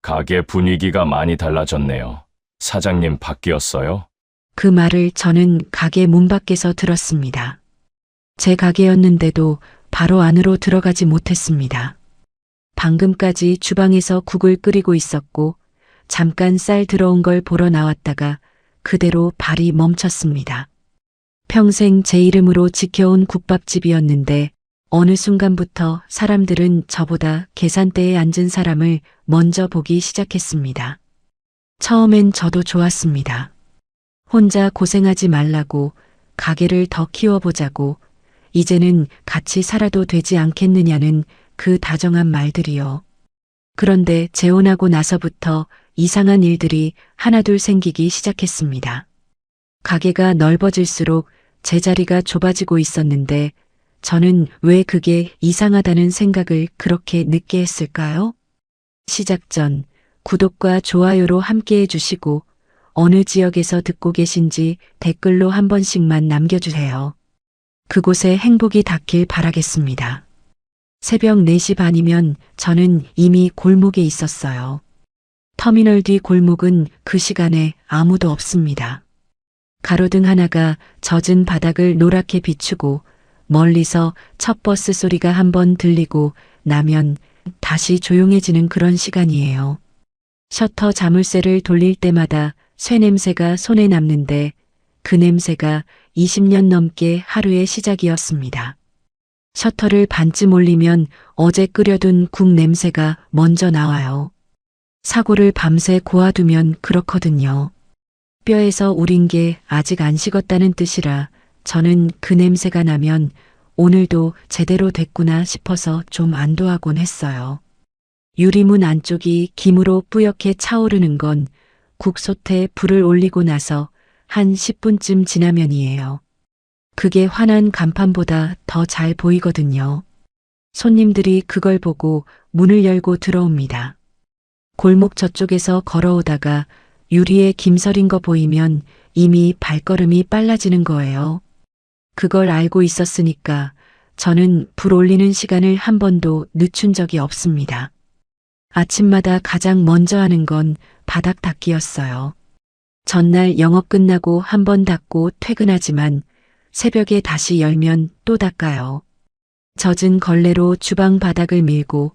가게 분위기가 많이 달라졌네요. 사장님 바뀌었어요? 그 말을 저는 가게 문 밖에서 들었습니다. 제 가게였는데도 바로 안으로 들어가지 못했습니다. 방금까지 주방에서 국을 끓이고 있었고 잠깐 쌀 들어온 걸 보러 나왔다가 그대로 발이 멈췄습니다. 평생 제 이름으로 지켜온 국밥집이었는데 어느 순간부터 사람들은 저보다 계산대에 앉은 사람을 먼저 보기 시작했습니다. 처음엔 저도 좋았습니다. 혼자 고생하지 말라고, 가게를 더 키워보자고, 이제는 같이 살아도 되지 않겠느냐는 그 다정한 말들이요. 그런데 재혼하고 나서부터 이상한 일들이 하나둘 생기기 시작했습니다. 가게가 넓어질수록 제 자리가 좁아지고 있었는데 저는 왜 그게 이상하다는 생각을 그렇게 늦게 했을까요? 시작 전 구독과 좋아요로 함께 해주시고 어느 지역에서 듣고 계신지 댓글로 한 번씩만 남겨주세요. 그곳에 행복이 닿길 바라겠습니다. 새벽 4시 반이면 저는 이미 골목에 있었어요. 터미널 뒤 골목은 그 시간에 아무도 없습니다. 가로등 하나가 젖은 바닥을 노랗게 비추고 멀리서 첫 버스 소리가 한번 들리고 나면 다시 조용해지는 그런 시간이에요. 셔터 자물쇠를 돌릴 때마다 쇠 냄새가 손에 남는데 그 냄새가 20년 넘게 하루의 시작이었습니다. 셔터를 반쯤 올리면 어제 끓여둔 국 냄새가 먼저 나와요. 사고를 밤새 고아두면 그렇거든요. 뼈에서 우린 게 아직 안 식었다는 뜻이라 저는 그 냄새가 나면 오늘도 제대로 됐구나 싶어서 좀 안도하곤 했어요. 유리문 안쪽이 김으로 뿌옇게 차오르는 건 국솥에 불을 올리고 나서 한 10분쯤 지나면이에요. 그게 환한 간판보다 더 잘 보이거든요. 손님들이 그걸 보고 문을 열고 들어옵니다. 골목 저쪽에서 걸어오다가 유리에 김 서린 거 보이면 이미 발걸음이 빨라지는 거예요. 그걸 알고 있었으니까 저는 불 올리는 시간을 한 번도 늦춘 적이 없습니다. 아침마다 가장 먼저 하는 건 바닥 닦기였어요. 전날 영업 끝나고 한 번 닦고 퇴근하지만 새벽에 다시 열면 또 닦아요. 젖은 걸레로 주방 바닥을 밀고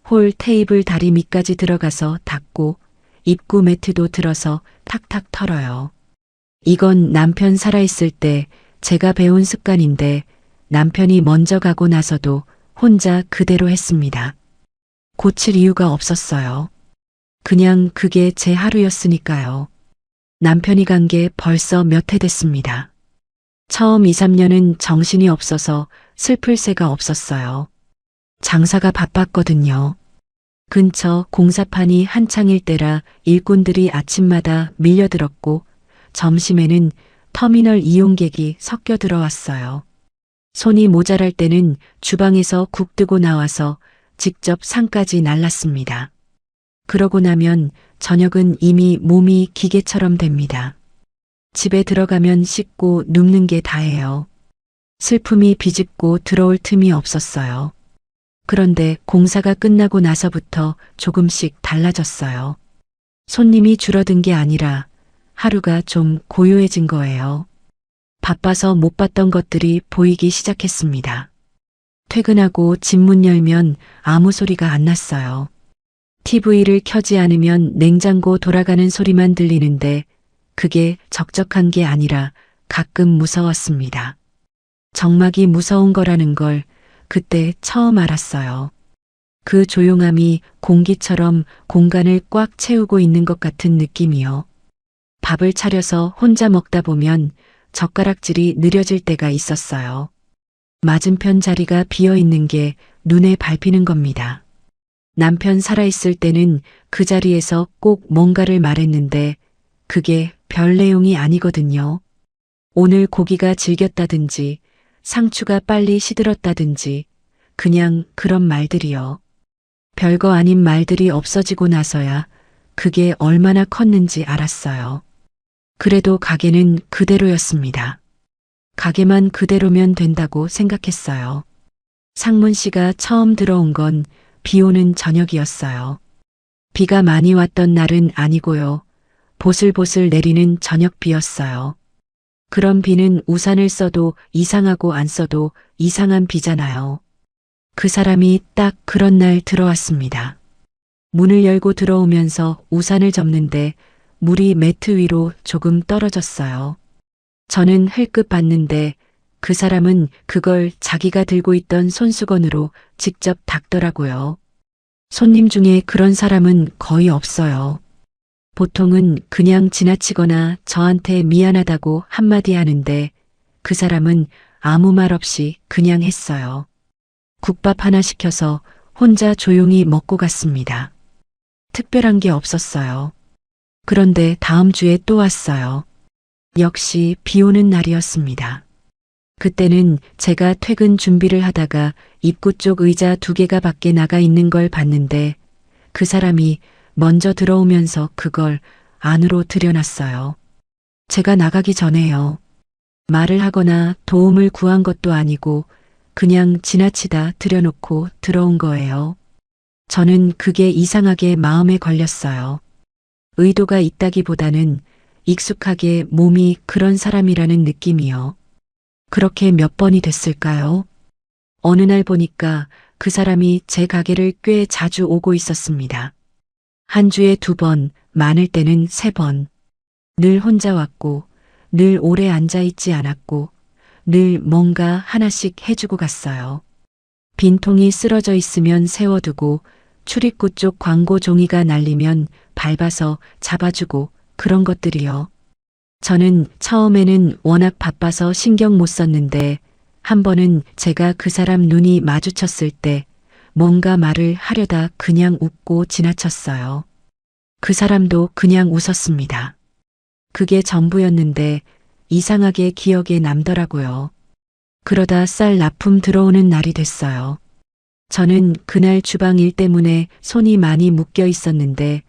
홀 테이블 다리 밑까지 들어가서 닦고 입구 매트도 들어서 탁탁 털어요. 이건 남편 살아있을 때 제가 배운 습관인데 남편이 먼저 가고 나서도 혼자 그대로 했습니다. 고칠 이유가 없었어요. 그냥 그게 제 하루였으니까요. 남편이 간 게 벌써 몇 해 됐습니다. 처음 2, 3년은 정신이 없어서 슬플 새가 없었어요. 장사가 바빴거든요. 근처 공사판이 한창일 때라 일꾼들이 아침마다 밀려들었고 점심에는 터미널 이용객이 섞여 들어왔어요. 손이 모자랄 때는 주방에서 국 뜨고 나와서 직접 상까지 날랐습니다. 그러고 나면 저녁은 이미 몸이 기계처럼 됩니다. 집에 들어가면 씻고 눕는 게 다예요. 슬픔이 비집고 들어올 틈이 없었어요. 그런데 공사가 끝나고 나서부터 조금씩 달라졌어요. 손님이 줄어든 게 아니라 하루가 좀 고요해진 거예요. 바빠서 못 봤던 것들이 보이기 시작했습니다. 퇴근하고 집 문 열면 아무 소리가 안 났어요. TV를 켜지 않으면 냉장고 돌아가는 소리만 들리는데 그게 적적한 게 아니라 가끔 무서웠습니다. 정막이 무서운 거라는 걸 그때 처음 알았어요. 그 조용함이 공기처럼 공간을 꽉 채우고 있는 것 같은 느낌이요. 밥을 차려서 혼자 먹다 보면 젓가락질이 느려질 때가 있었어요. 맞은편 자리가 비어 있는 게 눈에 밟히는 겁니다. 남편 살아있을 때는 그 자리에서 꼭 뭔가를 말했는데 그게 별 내용이 아니거든요. 오늘 고기가 질겼다든지 상추가 빨리 시들었다든지 그냥 그런 말들이요. 별거 아닌 말들이 없어지고 나서야 그게 얼마나 컸는지 알았어요. 그래도 가게는 그대로였습니다. 가게만 그대로면 된다고 생각했어요. 상문 씨가 처음 들어온 건 비 오는 저녁이었어요. 비가 많이 왔던 날은 아니고요. 보슬보슬 내리는 저녁비였어요. 그런 비는 우산을 써도 이상하고 안 써도 이상한 비잖아요. 그 사람이 딱 그런 날 들어왔습니다. 문을 열고 들어오면서 우산을 접는데 물이 매트 위로 조금 떨어졌어요. 저는 흘끗 봤는데 그 사람은 그걸 자기가 들고 있던 손수건으로 직접 닦더라고요. 손님 중에 그런 사람은 거의 없어요. 보통은 그냥 지나치거나 저한테 미안하다고 한마디 하는데 그 사람은 아무 말 없이 그냥 했어요. 국밥 하나 시켜서 혼자 조용히 먹고 갔습니다. 특별한 게 없었어요. 그런데 다음 주에 또 왔어요. 역시 비 오는 날이었습니다. 그때는 제가 퇴근 준비를 하다가 입구 쪽 의자 2개가 밖에 나가 있는 걸 봤는데 그 사람이 먼저 들어오면서 그걸 안으로 들여놨어요. 제가 나가기 전에요. 말을 하거나 도움을 구한 것도 아니고 그냥 지나치다 들여놓고 들어온 거예요. 저는 그게 이상하게 마음에 걸렸어요. 의도가 있다기보다는 익숙하게 몸이 그런 사람이라는 느낌이요. 그렇게 몇 번이 됐을까요? 어느 날 보니까 그 사람이 제 가게를 꽤 자주 오고 있었습니다. 한 주에 2번, 많을 때는 3번. 늘 혼자 왔고, 늘 오래 앉아있지 않았고, 늘 뭔가 하나씩 해주고 갔어요. 빈통이 쓰러져 있으면 세워두고, 출입구 쪽 광고 종이가 날리면 밟아서 잡아주고 그런 것들이요. 저는 처음에는 워낙 바빠서 신경 못 썼는데 한 번은 제가 그 사람 눈이 마주쳤을 때 뭔가 말을 하려다 그냥 웃고 지나쳤어요. 그 사람도 그냥 웃었습니다. 그게 전부였는데 이상하게 기억에 남더라고요. 그러다 쌀 납품 들어오는 날이 됐어요. 저는 그날 주방 일 때문에 손이 많이 묶여 있었는데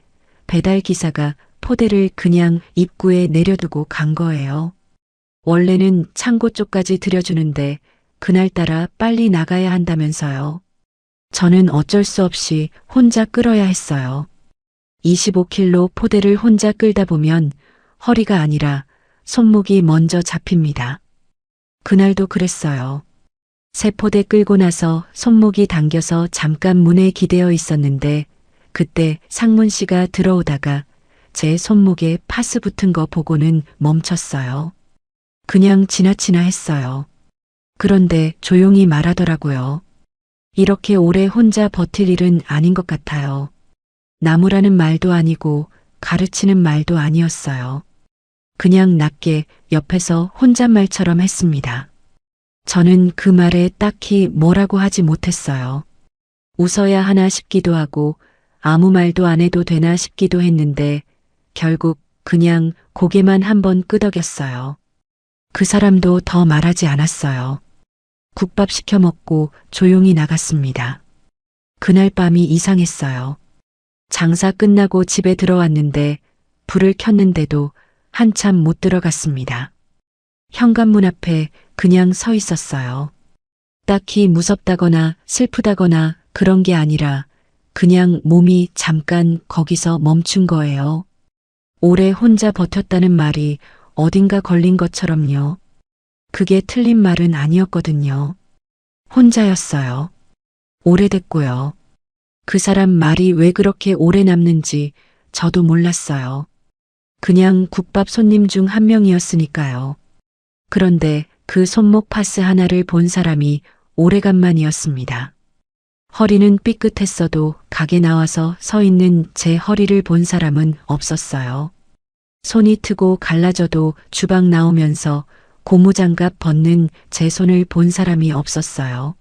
배달 기사가 포대를 그냥 입구에 내려두고 간 거예요. 원래는 창고 쪽까지 들여주는데 그날따라 빨리 나가야 한다면서요. 저는 어쩔 수 없이 혼자 끌어야 했어요. 25kg 포대를 혼자 끌다 보면 허리가 아니라 손목이 먼저 잡힙니다. 그날도 그랬어요. 세 포대 끌고 나서 손목이 당겨서 잠깐 문에 기대어 있었는데 그때 상문 씨가 들어오다가 제 손목에 파스 붙은 거 보고는 멈췄어요. 그냥 지나치나 했어요. 그런데 조용히 말하더라고요. 이렇게 오래 혼자 버틸 일은 아닌 것 같아요. 나무라는 말도 아니고 가르치는 말도 아니었어요. 그냥 낮게 옆에서 혼잣말처럼 했습니다. 저는 그 말에 딱히 뭐라고 하지 못했어요. 웃어야 하나 싶기도 하고 아무 말도 안 해도 되나 싶기도 했는데 결국 그냥 고개만 한번 끄덕였어요. 그 사람도 더 말하지 않았어요. 국밥 시켜 먹고 조용히 나갔습니다. 그날 밤이 이상했어요. 장사 끝나고 집에 들어왔는데 불을 켰는데도 한참 못 들어갔습니다. 현관문 앞에 그냥 서 있었어요. 딱히 무섭다거나 슬프다거나 그런 게 아니라 그냥 몸이 잠깐 거기서 멈춘 거예요. 오래 혼자 버텼다는 말이 어딘가 걸린 것처럼요. 그게 틀린 말은 아니었거든요. 혼자였어요. 오래됐고요. 그 사람 말이 왜 그렇게 오래 남는지 저도 몰랐어요. 그냥 국밥 손님 중 한 명이었으니까요. 그런데 그 손목 파스 하나를 본 사람이 오래간만이었습니다. 허리는 삐끗했어도 가게 나와서 서 있는 제 허리를 본 사람은 없었어요. 손이 트고 갈라져도 주방 나오면서 고무장갑 벗는 제 손을 본 사람이 없었어요.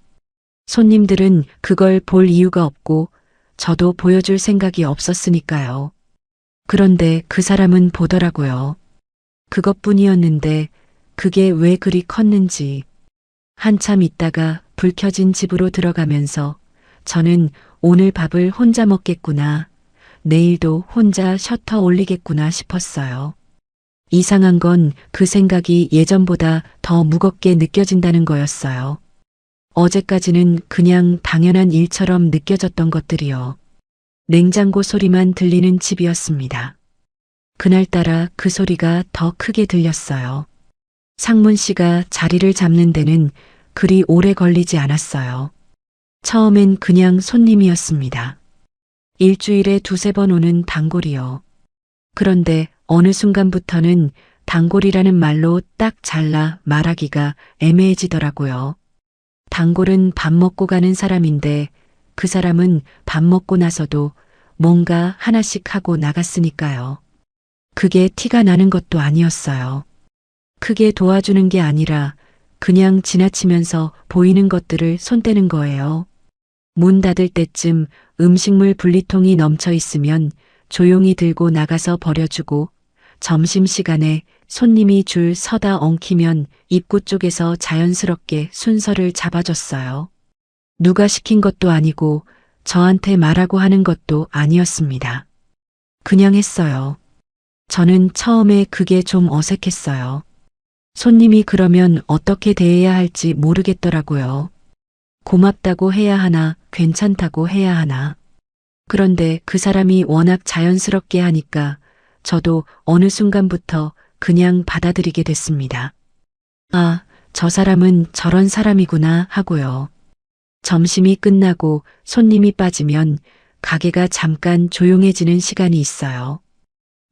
손님들은 그걸 볼 이유가 없고 저도 보여줄 생각이 없었으니까요. 그런데 그 사람은 보더라고요. 그것뿐이었는데 그게 왜 그리 컸는지. 한참 있다가 불 켜진 집으로 들어가면서 저는 오늘 밥을 혼자 먹겠구나. 내일도 혼자 셔터 올리겠구나 싶었어요. 이상한 건 그 생각이 예전보다 더 무겁게 느껴진다는 거였어요. 어제까지는 그냥 당연한 일처럼 느껴졌던 것들이요. 냉장고 소리만 들리는 집이었습니다. 그날따라 그 소리가 더 크게 들렸어요. 상문 씨가 자리를 잡는 데는 그리 오래 걸리지 않았어요. 처음엔 그냥 손님이었습니다. 일주일에 두세 번 오는 단골이요. 그런데 어느 순간부터는 단골이라는 말로 딱 잘라 말하기가 애매해지더라고요. 단골은 밥 먹고 가는 사람인데 그 사람은 밥 먹고 나서도 뭔가 하나씩 하고 나갔으니까요. 그게 티가 나는 것도 아니었어요. 크게 도와주는 게 아니라 그냥 지나치면서 보이는 것들을 손대는 거예요. 문 닫을 때쯤 음식물 분리통이 넘쳐 있으면 조용히 들고 나가서 버려주고, 점심시간에 손님이 줄 서다 엉키면 입구 쪽에서 자연스럽게 순서를 잡아줬어요. 누가 시킨 것도 아니고 저한테 말하고 하는 것도 아니었습니다. 그냥 했어요. 저는 처음에 그게 좀 어색했어요. 손님이 그러면 어떻게 대해야 할지 모르겠더라고요. 고맙다고 해야 하나, 괜찮다고 해야 하나. 그런데 그 사람이 워낙 자연스럽게 하니까 저도 어느 순간부터 그냥 받아들이게 됐습니다. 아, 저 사람은 저런 사람이구나 하고요. 점심이 끝나고 손님이 빠지면 가게가 잠깐 조용해지는 시간이 있어요.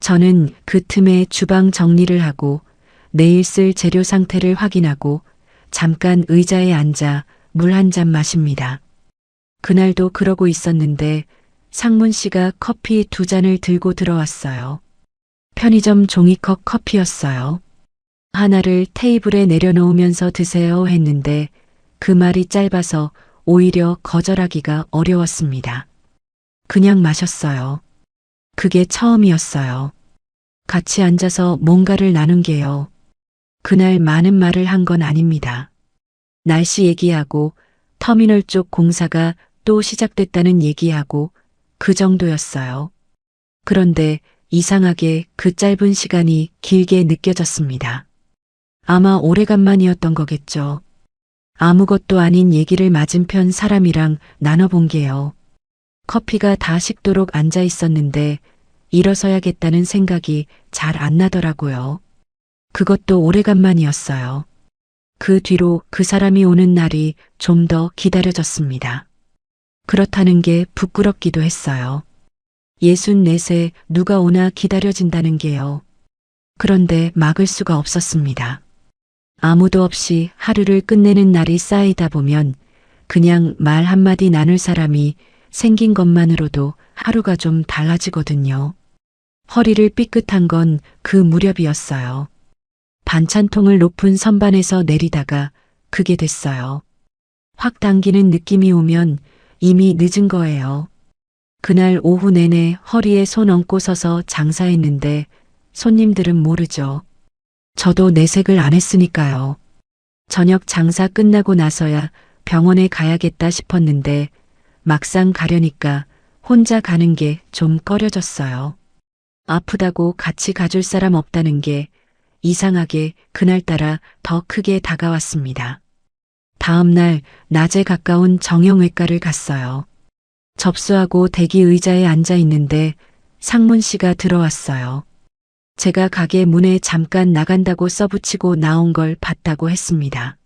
저는 그 틈에 주방 정리를 하고 내일 쓸 재료 상태를 확인하고 잠깐 의자에 앉아 물 한 잔 마십니다. 그날도 그러고 있었는데 상문 씨가 커피 2잔을 들고 들어왔어요. 편의점 종이컵 커피였어요. 하나를 테이블에 내려놓으면서 드세요 했는데 그 말이 짧아서 오히려 거절하기가 어려웠습니다. 그냥 마셨어요. 그게 처음이었어요. 같이 앉아서 뭔가를 나눈 게요. 그날 많은 말을 한 건 아닙니다. 날씨 얘기하고 터미널 쪽 공사가 또 시작됐다는 얘기하고 그 정도였어요. 그런데 이상하게 그 짧은 시간이 길게 느껴졌습니다. 아마 오래간만이었던 거겠죠. 아무것도 아닌 얘기를 맞은편 사람이랑 나눠본 게요. 커피가 다 식도록 앉아 있었는데 일어서야겠다는 생각이 잘 안 나더라고요. 그것도 오래간만이었어요. 그 뒤로 그 사람이 오는 날이 좀 더 기다려졌습니다. 그렇다는 게 부끄럽기도 했어요. 64세 누가 오나 기다려진다는 게요. 그런데 막을 수가 없었습니다. 아무도 없이 하루를 끝내는 날이 쌓이다 보면 그냥 말 한마디 나눌 사람이 생긴 것만으로도 하루가 좀 달라지거든요. 허리를 삐끗한 건 그 무렵이었어요. 반찬통을 높은 선반에서 내리다가 그게 됐어요. 확 당기는 느낌이 오면 이미 늦은 거예요. 그날 오후 내내 허리에 손 얹고 서서 장사했는데 손님들은 모르죠. 저도 내색을 안 했으니까요. 저녁 장사 끝나고 나서야 병원에 가야겠다 싶었는데 막상 가려니까 혼자 가는 게 좀 꺼려졌어요. 아프다고 같이 가줄 사람 없다는 게 이상하게 그날따라 더 크게 다가왔습니다. 다음 날 낮에 가까운 정형외과를 갔어요. 접수하고 대기 의자에 앉아 있는데 상문 씨가 들어왔어요. 제가 가게 문에 잠깐 나간다고 써붙이고 나온 걸 봤다고 했습니다.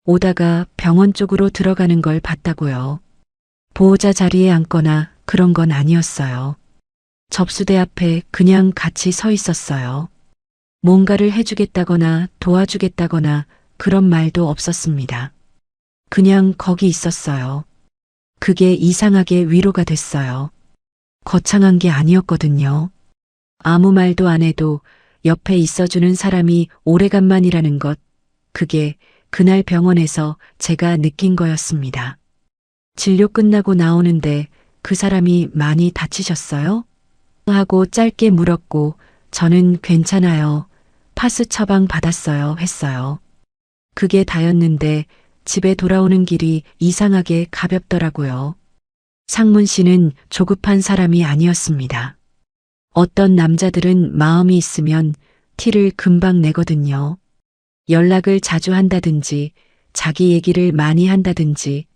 오다가 병원 쪽으로 들어가는 걸 봤다고요. 보호자 자리에 앉거나 그런 건 아니었어요. 접수대 앞에 그냥 같이 서 있었어요. 뭔가를 해주겠다거나 도와주겠다거나 그런 말도 없었습니다. 그냥 거기 있었어요. 그게 이상하게 위로가 됐어요. 거창한 게 아니었거든요. 아무 말도 안 해도 옆에 있어주는 사람이 오래간만이라는 것, 그게 그날 병원에서 제가 느낀 거였습니다. 진료 끝나고 나오는데 그 사람이 많이 다치셨어요? 하고 짧게 물었고 저는 괜찮아요. 파스 처방 받았어요. 했어요. 그게 다였는데 집에 돌아오는 길이 이상하게 가볍더라고요. 상문 씨는 조급한 사람이 아니었습니다. 어떤 남자들은 마음이 있으면 티를 금방 내거든요. 연락을 자주 한다든지 자기 얘기를 많이 한다든지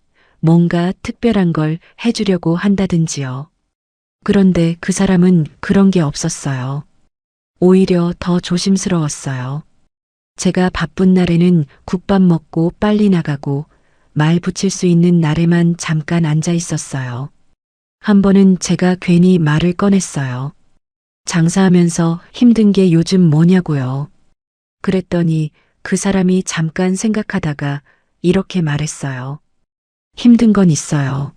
뭔가 특별한 걸 해주려고 한다든지요. 그런데 그 사람은 그런 게 없었어요. 오히려 더 조심스러웠어요. 제가 바쁜 날에는 국밥 먹고 빨리 나가고 말 붙일 수 있는 날에만 잠깐 앉아 있었어요. 한 번은 제가 괜히 말을 꺼냈어요. 장사하면서 힘든 게 요즘 뭐냐고요. 그랬더니 그 사람이 잠깐 생각하다가 이렇게 말했어요. 힘든 건 있어요.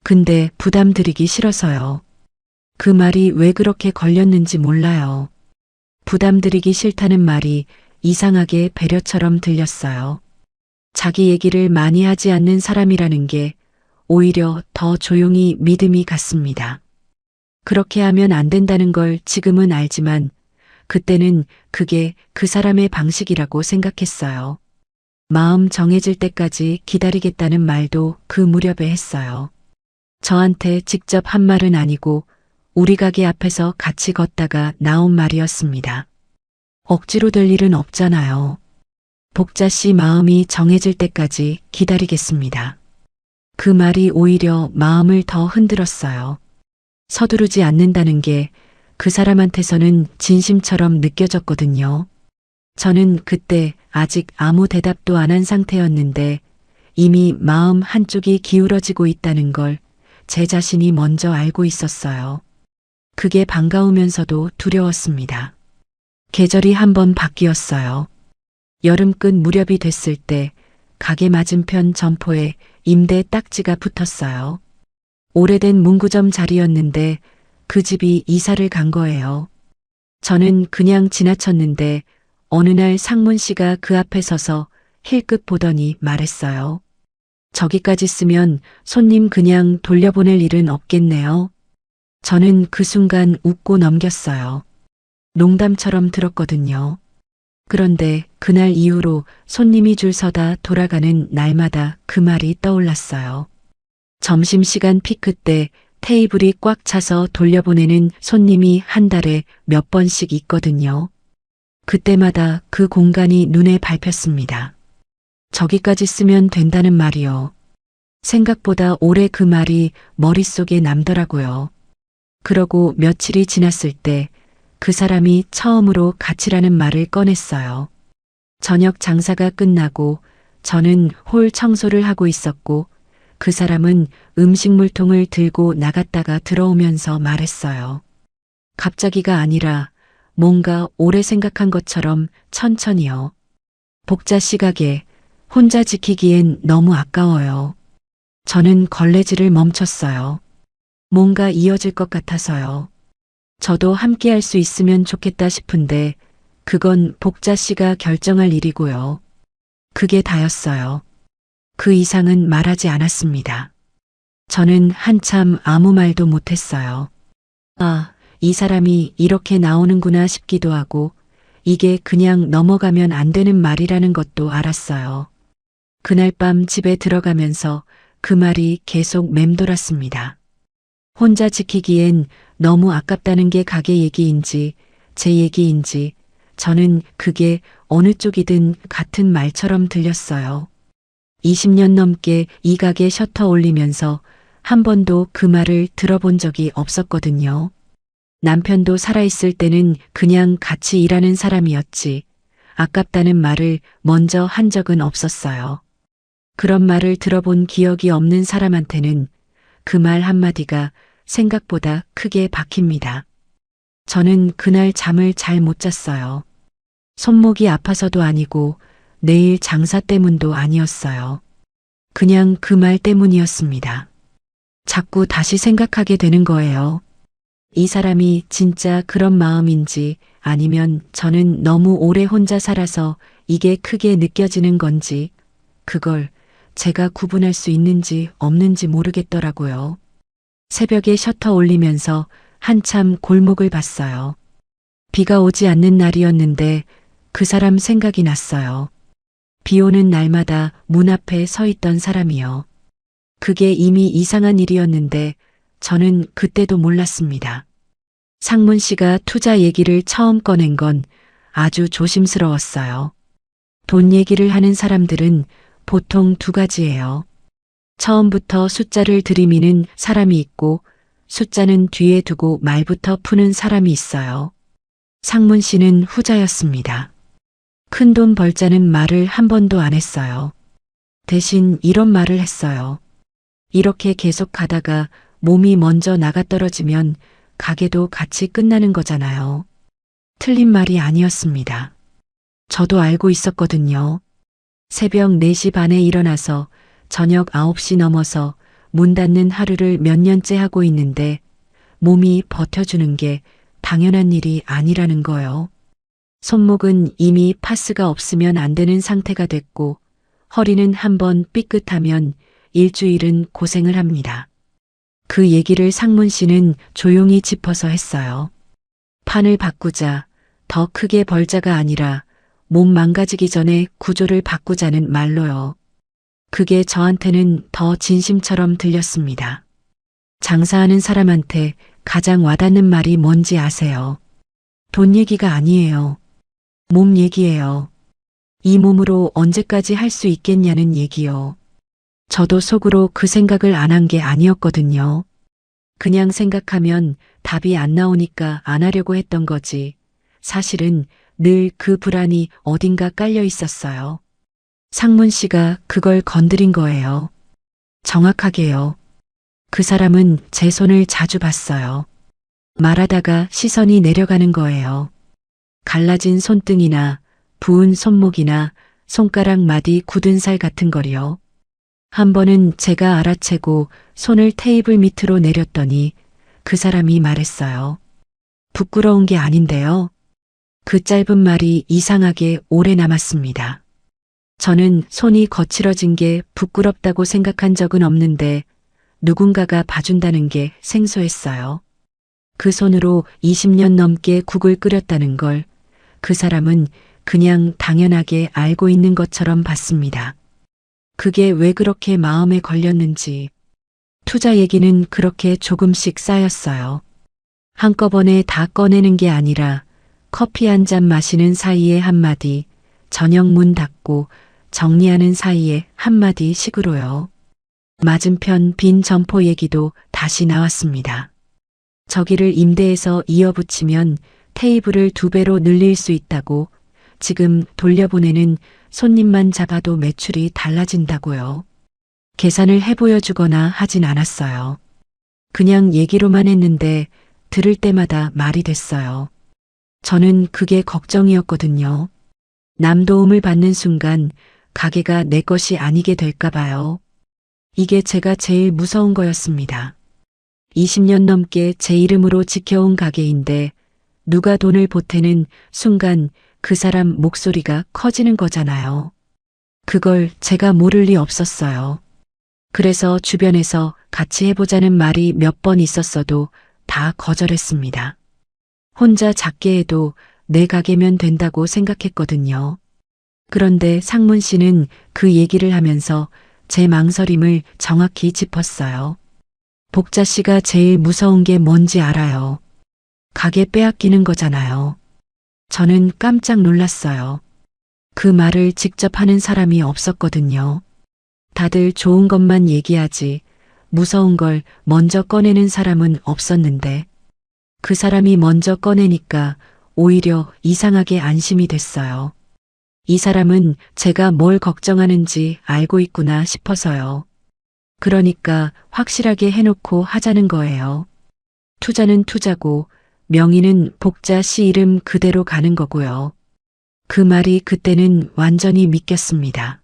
근데 부담 드리기 싫어서요. 그 말이 왜 그렇게 걸렸는지 몰라요. 부담 드리기 싫다는 말이 이상하게 배려처럼 들렸어요. 자기 얘기를 많이 하지 않는 사람이라는 게 오히려 더 조용히 믿음이 갔습니다. 그렇게 하면 안 된다는 걸 지금은 알지만 그때는 그게 그 사람의 방식이라고 생각했어요. 마음 정해질 때까지 기다리겠다는 말도 그 무렵에 했어요. 저한테 직접 한 말은 아니고 우리 가게 앞에서 같이 걷다가 나온 말이었습니다. 억지로 될 일은 없잖아요. 복자 씨 마음이 정해질 때까지 기다리겠습니다. 그 말이 오히려 마음을 더 흔들었어요. 서두르지 않는다는 게 그 사람한테서는 진심처럼 느껴졌거든요. 저는 그때 아직 아무 대답도 안 한 상태였는데 이미 마음 한쪽이 기울어지고 있다는 걸 제 자신이 먼저 알고 있었어요. 그게 반가우면서도 두려웠습니다. 계절이 한번 바뀌었어요. 여름 끝 무렵이 됐을 때 가게 맞은편 점포에 임대 딱지가 붙었어요. 오래된 문구점 자리였는데 그 집이 이사를 간 거예요. 저는 그냥 지나쳤는데 어느 날 상문 씨가 그 앞에 서서 힐끗 보더니 말했어요. 저기까지 쓰면 손님 그냥 돌려보낼 일은 없겠네요. 저는 그 순간 웃고 넘겼어요. 농담처럼 들었거든요. 그런데 그날 이후로 손님이 줄 서다 돌아가는 날마다 그 말이 떠올랐어요. 점심시간 피크 때 테이블이 꽉 차서 돌려보내는 손님이 한 달에 몇 번씩 있거든요. 그때마다 그 공간이 눈에 밟혔습니다. 저기까지 쓰면 된다는 말이요. 생각보다 오래 그 말이 머릿속에 남더라고요. 그러고 며칠이 지났을 때 그 사람이 처음으로 같이라는 말을 꺼냈어요. 저녁 장사가 끝나고 저는 홀 청소를 하고 있었고 그 사람은 음식물통을 들고 나갔다가 들어오면서 말했어요. 갑자기가 아니라 뭔가 오래 생각한 것처럼 천천히요. 복자 씨 가게 혼자 지키기엔 너무 아까워요. 저는 걸레질을 멈췄어요. 뭔가 이어질 것 같아서요. 저도 함께 할 수 있으면 좋겠다 싶은데 그건 복자 씨가 결정할 일이고요. 그게 다였어요. 그 이상은 말하지 않았습니다. 저는 한참 아무 말도 못했어요. 아, 이 사람이 이렇게 나오는구나 싶기도 하고 이게 그냥 넘어가면 안 되는 말이라는 것도 알았어요. 그날 밤 집에 들어가면서 그 말이 계속 맴돌았습니다. 혼자 지키기엔 너무 아깝다는 게 가게 얘기인지 제 얘기인지 저는 그게 어느 쪽이든 같은 말처럼 들렸어요. 20년 넘게 이 가게 셔터 올리면서 한 번도 그 말을 들어본 적이 없었거든요. 남편도 살아있을 때는 그냥 같이 일하는 사람이었지 아깝다는 말을 먼저 한 적은 없었어요. 그런 말을 들어본 기억이 없는 사람한테는 그 말 한마디가 생각보다 크게 박힙니다. 저는 그날 잠을 잘 못 잤어요. 손목이 아파서도 아니고 내일 장사 때문도 아니었어요. 그냥 그 말 때문이었습니다. 자꾸 다시 생각하게 되는 거예요. 이 사람이 진짜 그런 마음인지 아니면 저는 너무 오래 혼자 살아서 이게 크게 느껴지는 건지 그걸 제가 구분할 수 있는지 없는지 모르겠더라고요. 새벽에 셔터 올리면서 한참 골목을 봤어요. 비가 오지 않는 날이었는데 그 사람 생각이 났어요. 비 오는 날마다 문 앞에 서 있던 사람이요. 그게 이미 이상한 일이었는데 저는 그때도 몰랐습니다. 상문 씨가 투자 얘기를 처음 꺼낸 건 아주 조심스러웠어요. 돈 얘기를 하는 사람들은 보통 두 가지예요. 처음부터 숫자를 들이미는 사람이 있고 숫자는 뒤에 두고 말부터 푸는 사람이 있어요. 상문 씨는 후자였습니다. 큰돈 벌자는 말을 한 번도 안 했어요. 대신 이런 말을 했어요. 이렇게 계속 가다가 몸이 먼저 나가떨어지면 가게도 같이 끝나는 거잖아요. 틀린 말이 아니었습니다. 저도 알고 있었거든요. 새벽 4시 반에 일어나서 저녁 9시 넘어서 문 닫는 하루를 몇 년째 하고 있는데 몸이 버텨주는 게 당연한 일이 아니라는 거요. 손목은 이미 파스가 없으면 안 되는 상태가 됐고 허리는 한번 삐끗하면 일주일은 고생을 합니다. 그 얘기를 상문 씨는 조용히 짚어서 했어요. 판을 바꾸자, 더 크게 벌자가 아니라 몸 망가지기 전에 구조를 바꾸자는 말로요. 그게 저한테는 더 진심처럼 들렸습니다. 장사하는 사람한테 가장 와닿는 말이 뭔지 아세요? 돈 얘기가 아니에요. 몸 얘기예요. 이 몸으로 언제까지 할 수 있겠냐는 얘기요. 저도 속으로 그 생각을 안 한 게 아니었거든요. 그냥 생각하면 답이 안 나오니까 안 하려고 했던 거지. 사실은 늘 그 불안이 어딘가 깔려 있었어요. 상문 씨가 그걸 건드린 거예요. 정확하게요. 그 사람은 제 손을 자주 봤어요. 말하다가 시선이 내려가는 거예요. 갈라진 손등이나 부은 손목이나 손가락 마디 굳은 살 같은 거리요. 한 번은 제가 알아채고 손을 테이블 밑으로 내렸더니 그 사람이 말했어요. 부끄러운 게 아닌데요. 그 짧은 말이 이상하게 오래 남았습니다. 저는 손이 거칠어진 게 부끄럽다고 생각한 적은 없는데 누군가가 봐준다는 게 생소했어요. 그 손으로 20년 넘게 국을 끓였다는 걸 그 사람은 그냥 당연하게 알고 있는 것처럼 봤습니다. 그게 왜 그렇게 마음에 걸렸는지. 투자 얘기는 그렇게 조금씩 쌓였어요. 한꺼번에 다 꺼내는 게 아니라 커피 한 잔 마시는 사이에 한마디, 저녁 문 닫고 정리하는 사이에 한마디 식으로요. 맞은편 빈 점포 얘기도 다시 나왔습니다. 저기를 임대해서 이어붙이면 테이블을 2배로 늘릴 수 있다고, 지금 돌려보내는 손님만 잡아도 매출이 달라진다고요. 계산을 해보여주거나 하진 않았어요. 그냥 얘기로만 했는데 들을 때마다 말이 됐어요. 저는 그게 걱정이었거든요. 남 도움을 받는 순간 가게가 내 것이 아니게 될까 봐요. 이게 제가 제일 무서운 거였습니다. 20년 넘게 제 이름으로 지켜온 가게인데 누가 돈을 보태는 순간 그 사람 목소리가 커지는 거잖아요. 그걸 제가 모를 리 없었어요. 그래서 주변에서 같이 해보자는 말이 몇 번 있었어도 다 거절했습니다. 혼자 작게 해도 내 가게면 된다고 생각했거든요. 그런데 상문 씨는 그 얘기를 하면서 제 망설임을 정확히 짚었어요. 복자 씨가 제일 무서운 게 뭔지 알아요. 가게 빼앗기는 거잖아요. 저는 깜짝 놀랐어요. 그 말을 직접 하는 사람이 없었거든요. 다들 좋은 것만 얘기하지 무서운 걸 먼저 꺼내는 사람은 없었는데 그 사람이 먼저 꺼내니까 오히려 이상하게 안심이 됐어요. 이 사람은 제가 뭘 걱정하는지 알고 있구나 싶어서요. 그러니까 확실하게 해놓고 하자는 거예요. 투자는 투자고 명의는 복자 씨 이름 그대로 가는 거고요. 그 말이 그때는 완전히 믿겼습니다.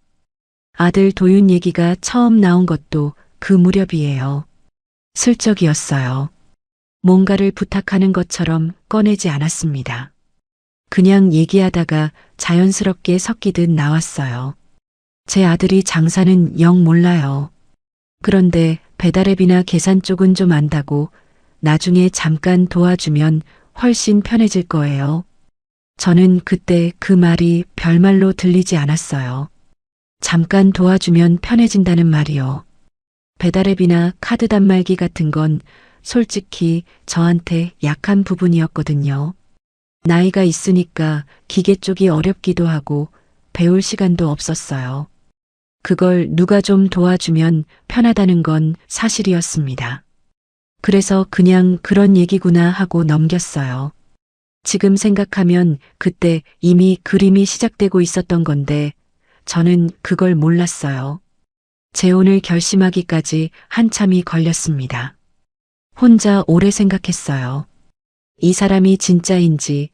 아들 도윤 얘기가 처음 나온 것도 그 무렵이에요. 슬쩍이었어요. 뭔가를 부탁하는 것처럼 꺼내지 않았습니다. 그냥 얘기하다가 자연스럽게 섞이듯 나왔어요. 제 아들이 장사는 영 몰라요. 그런데 배달앱이나 계산 쪽은 좀 안다고 나중에 잠깐 도와주면 훨씬 편해질 거예요. 저는 그때 그 말이 별말로 들리지 않았어요. 잠깐 도와주면 편해진다는 말이요. 배달앱이나 카드 단말기 같은 건 솔직히 저한테 약한 부분이었거든요. 나이가 있으니까 기계 쪽이 어렵기도 하고 배울 시간도 없었어요. 그걸 누가 좀 도와주면 편하다는 건 사실이었습니다. 그래서 그냥 그런 얘기구나 하고 넘겼어요. 지금 생각하면 그때 이미 그림이 시작되고 있었던 건데 저는 그걸 몰랐어요. 재혼을 결심하기까지 한참이 걸렸습니다. 혼자 오래 생각했어요. 이 사람이 진짜인지,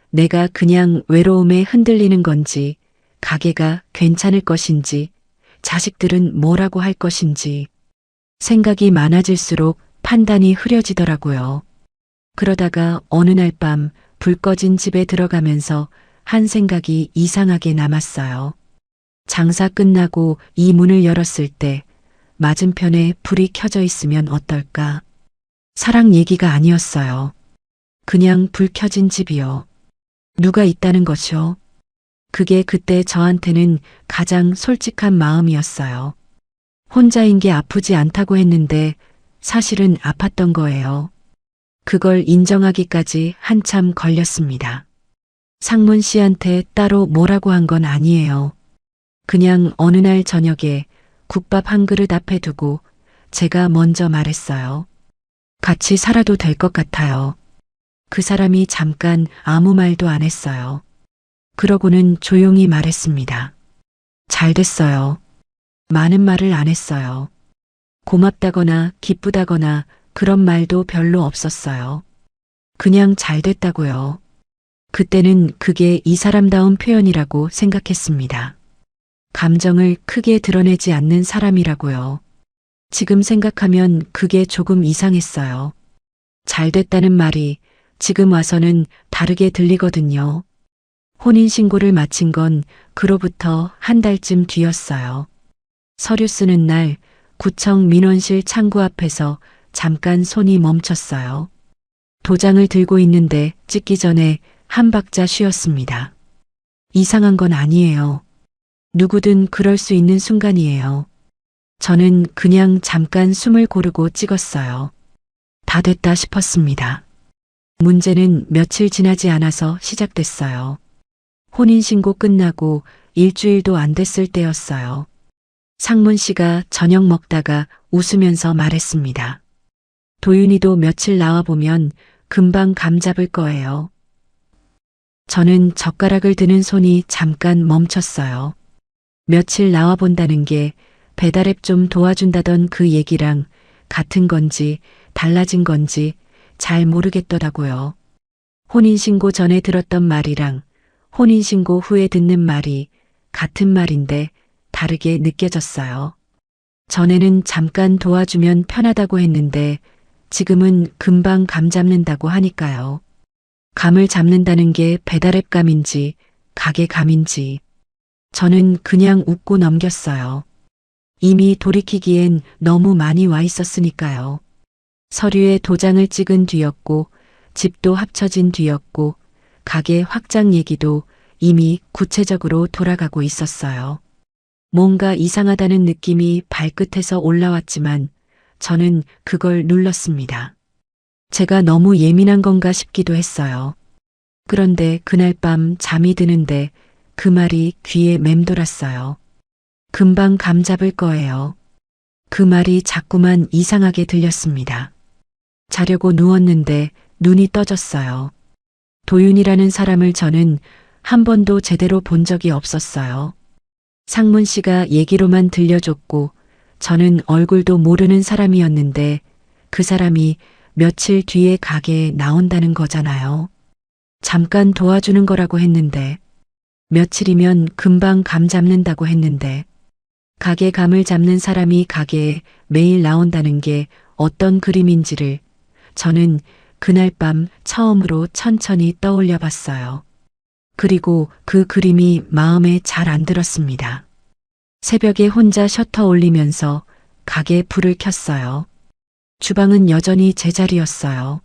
내가 그냥 외로움에 흔들리는 건지, 가게가 괜찮을 것인지, 자식들은 뭐라고 할 것인지. 생각이 많아질수록 판단이 흐려지더라고요. 그러다가 어느 날 밤 불 꺼진 집에 들어가면서 한 생각이 이상하게 남았어요. 장사 끝나고 이 문을 열었을 때 맞은편에 불이 켜져 있으면 어떨까? 사랑 얘기가 아니었어요. 그냥 불 켜진 집이요. 누가 있다는 것이요? 그게 그때 저한테는 가장 솔직한 마음이었어요. 혼자인 게 아프지 않다고 했는데 사실은 아팠던 거예요. 그걸 인정하기까지 한참 걸렸습니다. 상문 씨한테 따로 뭐라고 한 건 아니에요. 그냥 어느 날 저녁에 국밥 한 그릇 앞에 두고 제가 먼저 말했어요. 같이 살아도 될 것 같아요. 그 사람이 잠깐 아무 말도 안 했어요. 그러고는 조용히 말했습니다. 잘 됐어요. 많은 말을 안 했어요. 고맙다거나 기쁘다거나 그런 말도 별로 없었어요. 그냥 잘 됐다고요. 그때는 그게 이 사람다운 표현이라고 생각했습니다. 감정을 크게 드러내지 않는 사람이라고요. 지금 생각하면 그게 조금 이상했어요. 잘 됐다는 말이 지금 와서는 다르게 들리거든요. 혼인신고를 마친 건 그로부터 한 달쯤 뒤였어요. 서류 쓰는 날 구청 민원실 창구 앞에서 잠깐 손이 멈췄어요. 도장을 들고 있는데 찍기 전에 한 박자 쉬었습니다. 이상한 건 아니에요. 누구든 그럴 수 있는 순간이에요. 저는 그냥 잠깐 숨을 고르고 찍었어요. 다 됐다 싶었습니다. 문제는 며칠 지나지 않아서 시작됐어요. 혼인신고 끝나고 일주일도 안 됐을 때였어요. 상문 씨가 저녁 먹다가 웃으면서 말했습니다. 도윤이도 며칠 나와보면 금방 감 잡을 거예요. 저는 젓가락을 드는 손이 잠깐 멈췄어요. 며칠 나와본다는 게 배달앱 좀 도와준다던 그 얘기랑 같은 건지 달라진 건지 잘 모르겠더라고요. 혼인신고 전에 들었던 말이랑 혼인신고 후에 듣는 말이 같은 말인데 다르게 느껴졌어요. 전에는 잠깐 도와주면 편하다고 했는데 지금은 금방 감 잡는다고 하니까요. 감을 잡는다는 게 배달앱 감인지 가게 감인지 저는 그냥 웃고 넘겼어요. 이미 돌이키기엔 너무 많이 와 있었으니까요. 서류에 도장을 찍은 뒤였고 집도 합쳐진 뒤였고 가게 확장 얘기도 이미 구체적으로 돌아가고 있었어요. 뭔가 이상하다는 느낌이 발끝에서 올라왔지만 저는 그걸 눌렀습니다. 제가 너무 예민한 건가 싶기도 했어요. 그런데 그날 밤 잠이 드는데 그 말이 귀에 맴돌았어요. 금방 감 잡을 거예요. 그 말이 자꾸만 이상하게 들렸습니다. 자려고 누웠는데 눈이 떠졌어요. 도윤이라는 사람을 저는 한 번도 제대로 본 적이 없었어요. 상문 씨가 얘기로만 들려줬고 저는 얼굴도 모르는 사람이었는데 그 사람이 며칠 뒤에 가게에 나온다는 거잖아요. 잠깐 도와주는 거라고 했는데 며칠이면 금방 감 잡는다고 했는데 가게 감을 잡는 사람이 가게에 매일 나온다는 게 어떤 그림인지를 저는 그날 밤 처음으로 천천히 떠올려 봤어요. 그리고 그 그림이 마음에 잘 안 들었습니다. 새벽에 혼자 셔터 올리면서 가게 불을 켰어요. 주방은 여전히 제자리였어요.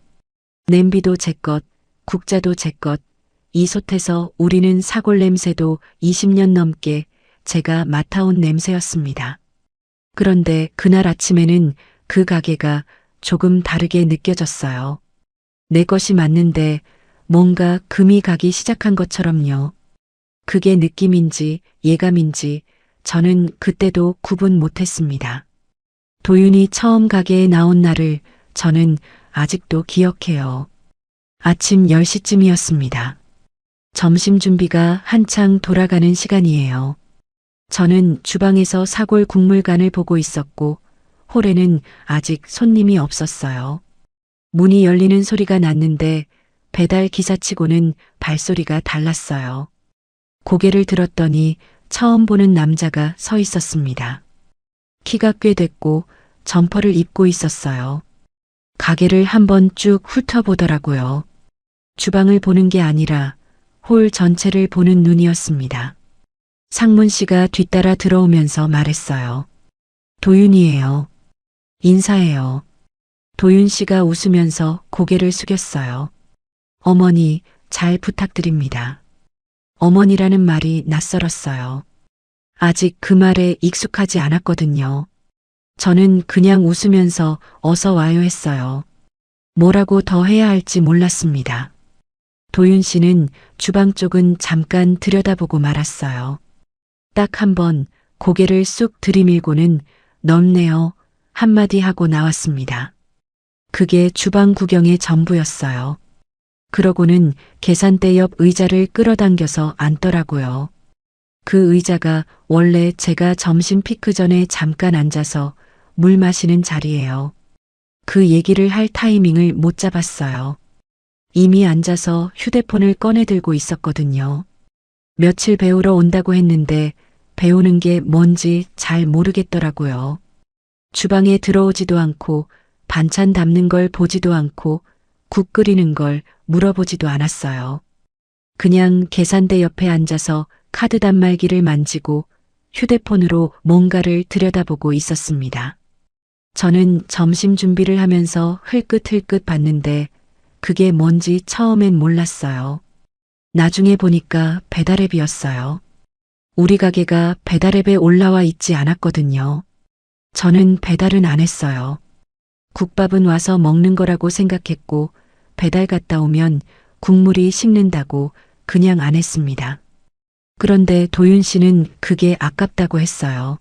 냄비도 제 것, 국자도 제 것, 이 솥에서 우리는 사골 냄새도 20년 넘게 제가 맡아온 냄새였습니다. 그런데 그날 아침에는 그 가게가 조금 다르게 느껴졌어요. 내 것이 맞는데 뭔가 금이 가기 시작한 것처럼요. 그게 느낌인지 예감인지 저는 그때도 구분 못했습니다. 도윤이 처음 가게에 나온 날을 저는 아직도 기억해요. 아침 10시쯤이었습니다. 점심 준비가 한창 돌아가는 시간이에요. 저는 주방에서 사골 국물간을 보고 있었고 홀에는 아직 손님이 없었어요. 문이 열리는 소리가 났는데 배달 기사치고는 발소리가 달랐어요. 고개를 들었더니 처음 보는 남자가 서 있었습니다. 키가 꽤 됐고 점퍼를 입고 있었어요. 가게를 한번 쭉 훑어보더라고요. 주방을 보는 게 아니라 홀 전체를 보는 눈이었습니다. 상문 씨가 뒤따라 들어오면서 말했어요. 도윤이에요. 인사해요. 도윤 씨가 웃으면서 고개를 숙였어요. 어머니, 잘 부탁드립니다. 어머니라는 말이 낯설었어요. 아직 그 말에 익숙하지 않았거든요. 저는 그냥 웃으면서 어서 와요 했어요. 뭐라고 더 해야 할지 몰랐습니다. 도윤 씨는 주방 쪽은 잠깐 들여다보고 말았어요. 딱 한 번 고개를 쑥 들이밀고는 넓네요 한마디 하고 나왔습니다. 그게 주방 구경의 전부였어요. 그러고는 계산대 옆 의자를 끌어당겨서 앉더라고요. 그 의자가 원래 제가 점심 피크 전에 잠깐 앉아서 물 마시는 자리예요. 그 얘기를 할 타이밍을 못 잡았어요. 이미 앉아서 휴대폰을 꺼내 들고 있었거든요. 며칠 배우러 온다고 했는데 배우는 게 뭔지 잘 모르겠더라고요. 주방에 들어오지도 않고 반찬 담는 걸 보지도 않고 국 끓이는 걸 물어보지도 않았어요. 그냥 계산대 옆에 앉아서 카드 단말기를 만지고 휴대폰으로 뭔가를 들여다보고 있었습니다. 저는 점심 준비를 하면서 흘끗흘끗 봤는데 그게 뭔지 처음엔 몰랐어요. 나중에 보니까 배달앱이었어요. 우리 가게가 배달앱에 올라와 있지 않았거든요. 저는 배달은 안 했어요. 국밥은 와서 먹는 거라고 생각했고 배달 갔다 오면 국물이 식는다고 그냥 안 했습니다. 그런데 도윤 씨는 그게 아깝다고 했어요.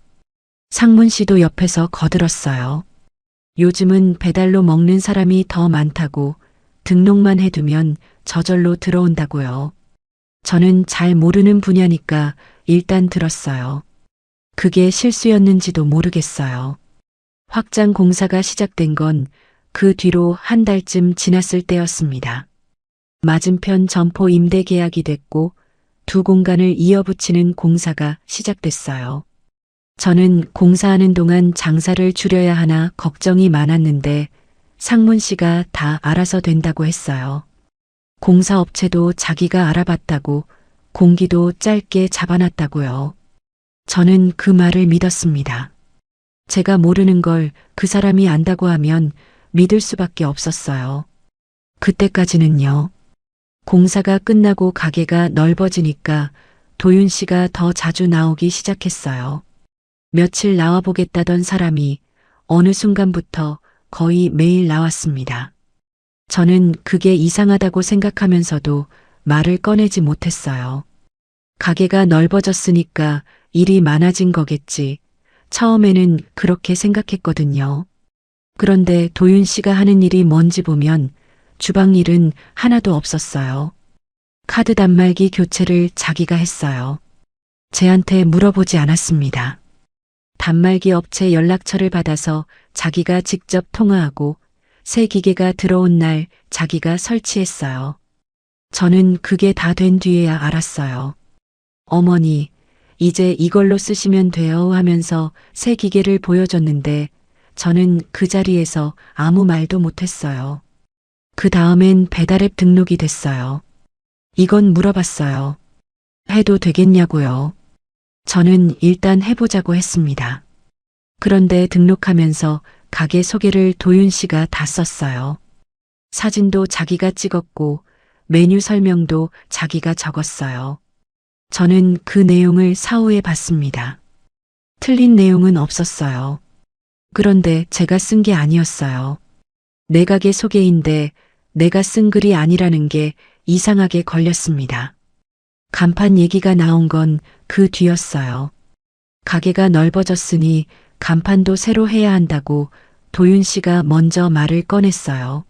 상문 씨도 옆에서 거들었어요. 요즘은 배달로 먹는 사람이 더 많다고 등록만 해두면 저절로 들어온다고요. 저는 잘 모르는 분야니까 일단 들었어요. 그게 실수였는지도 모르겠어요. 확장 공사가 시작된 건 그 뒤로 한 달쯤 지났을 때였습니다. 맞은편 점포 임대 계약이 됐고 두 공간을 이어붙이는 공사가 시작됐어요. 저는 공사하는 동안 장사를 줄여야 하나 걱정이 많았는데 상문 씨가 다 알아서 된다고 했어요. 공사업체도 자기가 알아봤다고 공기도 짧게 잡아놨다고요. 저는 그 말을 믿었습니다. 제가 모르는 걸 그 사람이 안다고 하면 믿을 수밖에 없었어요. 그때까지는요. 공사가 끝나고 가게가 넓어지니까 도윤 씨가 더 자주 나오기 시작했어요. 며칠 나와보겠다던 사람이 어느 순간부터 거의 매일 나왔습니다. 저는 그게 이상하다고 생각하면서도 말을 꺼내지 못했어요. 가게가 넓어졌으니까 일이 많아진 거겠지. 처음에는 그렇게 생각했거든요. 그런데 도윤 씨가 하는 일이 뭔지 보면 주방 일은 하나도 없었어요. 카드 단말기 교체를 자기가 했어요. 제한테 물어보지 않았습니다. 단말기 업체 연락처를 받아서 자기가 직접 통화하고 새 기계가 들어온 날 자기가 설치했어요. 저는 그게 다 된 뒤에야 알았어요. 어머니, 이제 이걸로 쓰시면 돼요 하면서 새 기계를 보여줬는데 저는 그 자리에서 아무 말도 못했어요. 그 다음엔 배달앱 등록이 됐어요. 이건 물어봤어요. 해도 되겠냐고요. 저는 일단 해보자고 했습니다. 그런데 등록하면서 가게 소개를 도윤 씨가 다 썼어요. 사진도 자기가 찍었고 메뉴 설명도 자기가 적었어요. 저는 그 내용을 사후에 봤습니다. 틀린 내용은 없었어요. 그런데 제가 쓴 게 아니었어요. 내 가게 소개인데 내가 쓴 글이 아니라는 게 이상하게 걸렸습니다. 간판 얘기가 나온 건 그 뒤였어요. 가게가 넓어졌으니 간판도 새로 해야 한다고 도윤 씨가 먼저 말을 꺼냈어요.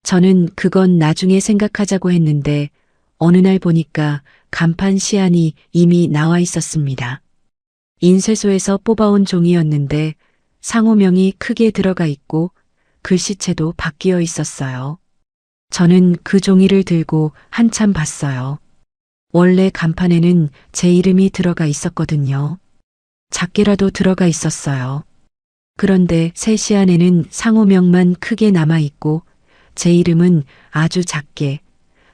저는 그건 나중에 생각하자고 했는데 어느 날 보니까 간판 시안이 이미 나와 있었습니다. 인쇄소에서 뽑아온 종이였는데 상호명이 크게 들어가 있고 글씨체도 바뀌어 있었어요. 저는 그 종이를 들고 한참 봤어요. 원래 간판에는 제 이름이 들어가 있었거든요. 작게라도 들어가 있었어요. 그런데 새 시안에는 상호명만 크게 남아 있고 제 이름은 아주 작게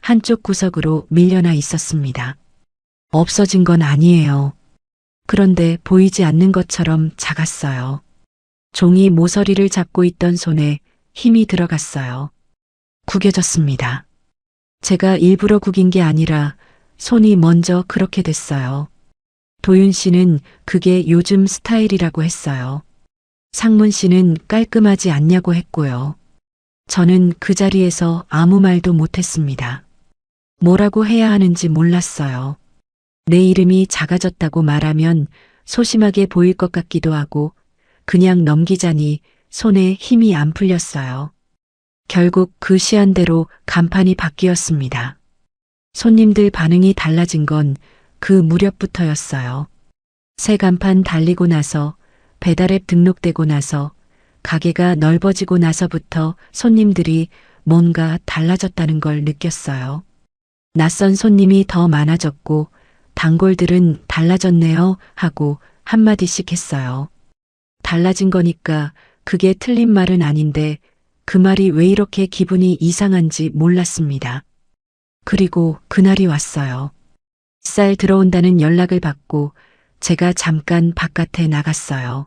한쪽 구석으로 밀려나 있었습니다. 없어진 건 아니에요. 그런데 보이지 않는 것처럼 작았어요. 종이 모서리를 잡고 있던 손에 힘이 들어갔어요. 구겨졌습니다. 제가 일부러 구긴 게 아니라 손이 먼저 그렇게 됐어요. 도윤 씨는 그게 요즘 스타일이라고 했어요. 상문 씨는 깔끔하지 않냐고 했고요. 저는 그 자리에서 아무 말도 못했습니다. 뭐라고 해야 하는지 몰랐어요. 내 이름이 작아졌다고 말하면 소심하게 보일 것 같기도 하고 그냥 넘기자니 손에 힘이 안 풀렸어요. 결국 그 시한대로 간판이 바뀌었습니다. 손님들 반응이 달라진 건 그 무렵부터였어요. 새 간판 달리고 나서 배달앱 등록되고 나서 가게가 넓어지고 나서부터 손님들이 뭔가 달라졌다는 걸 느꼈어요. 낯선 손님이 더 많아졌고 단골들은 달라졌네요 하고 한마디씩 했어요. 달라진 거니까 그게 틀린 말은 아닌데 그 말이 왜 이렇게 기분이 이상한지 몰랐습니다. 그리고 그날이 왔어요. 쌀 들어온다는 연락을 받고 제가 잠깐 바깥에 나갔어요.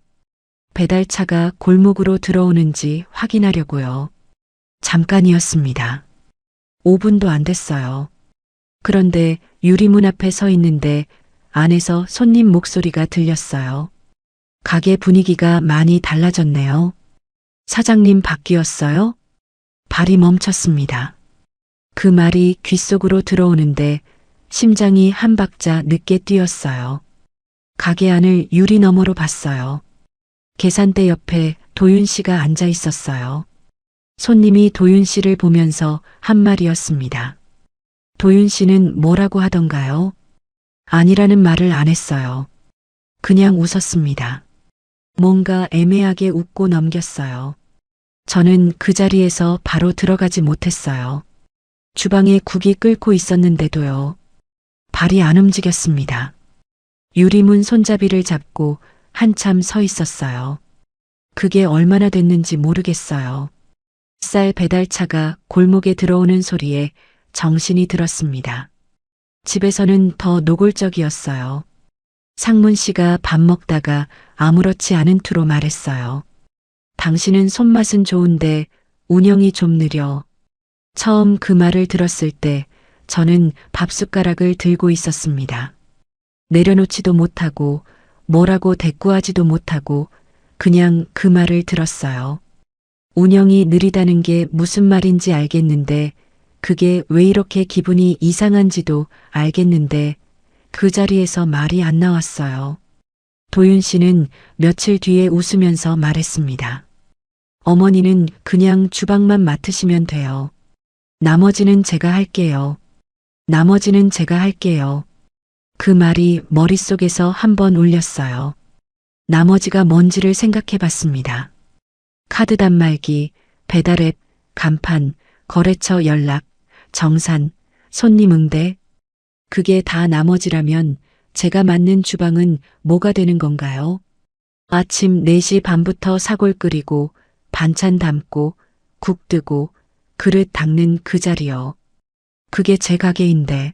배달차가 골목으로 들어오는지 확인하려고요. 잠깐이었습니다. 5분도 안 됐어요. 그런데 유리문 앞에 서 있는데 안에서 손님 목소리가 들렸어요. 가게 분위기가 많이 달라졌네요. 사장님 바뀌었어요? 발이 멈췄습니다. 그 말이 귓속으로 들어오는데 심장이 한 박자 늦게 뛰었어요. 가게 안을 유리 너머로 봤어요. 계산대 옆에 도윤 씨가 앉아 있었어요. 손님이 도윤 씨를 보면서 한 말이었습니다. 도윤 씨는 뭐라고 하던가요? 아니라는 말을 안 했어요. 그냥 웃었습니다. 뭔가 애매하게 웃고 넘겼어요. 저는 그 자리에서 바로 들어가지 못했어요. 주방에 국이 끓고 있었는데도요. 발이 안 움직였습니다. 유리문 손잡이를 잡고 한참 서 있었어요. 그게 얼마나 됐는지 모르겠어요. 쌀 배달차가 골목에 들어오는 소리에 정신이 들었습니다. 집에서는 더 노골적이었어요. 상문 씨가 밥 먹다가 아무렇지 않은 투로 말했어요. 당신은 손맛은 좋은데 운영이 좀 느려. 처음 그 말을 들었을 때 저는 밥숟가락을 들고 있었습니다. 내려놓지도 못하고 뭐라고 대꾸하지도 못하고 그냥 그 말을 들었어요. 운영이 느리다는 게 무슨 말인지 알겠는데 그게 왜 이렇게 기분이 이상한지도 알겠는데 그 자리에서 말이 안 나왔어요. 도윤 씨는 며칠 뒤에 웃으면서 말했습니다. 어머니는 그냥 주방만 맡으시면 돼요. 나머지는 제가 할게요. 나머지는 제가 할게요. 그 말이 머릿속에서 한번 울렸어요. 나머지가 뭔지를 생각해 봤습니다. 카드 단말기, 배달앱, 간판, 거래처 연락, 정산, 손님 응대. 그게 다 나머지라면 제가 맡는 주방은 뭐가 되는 건가요? 아침 4시 반부터 사골 끓이고 반찬 담고 국 뜨고 그릇 닦는 그 자리요. 그게 제 가게인데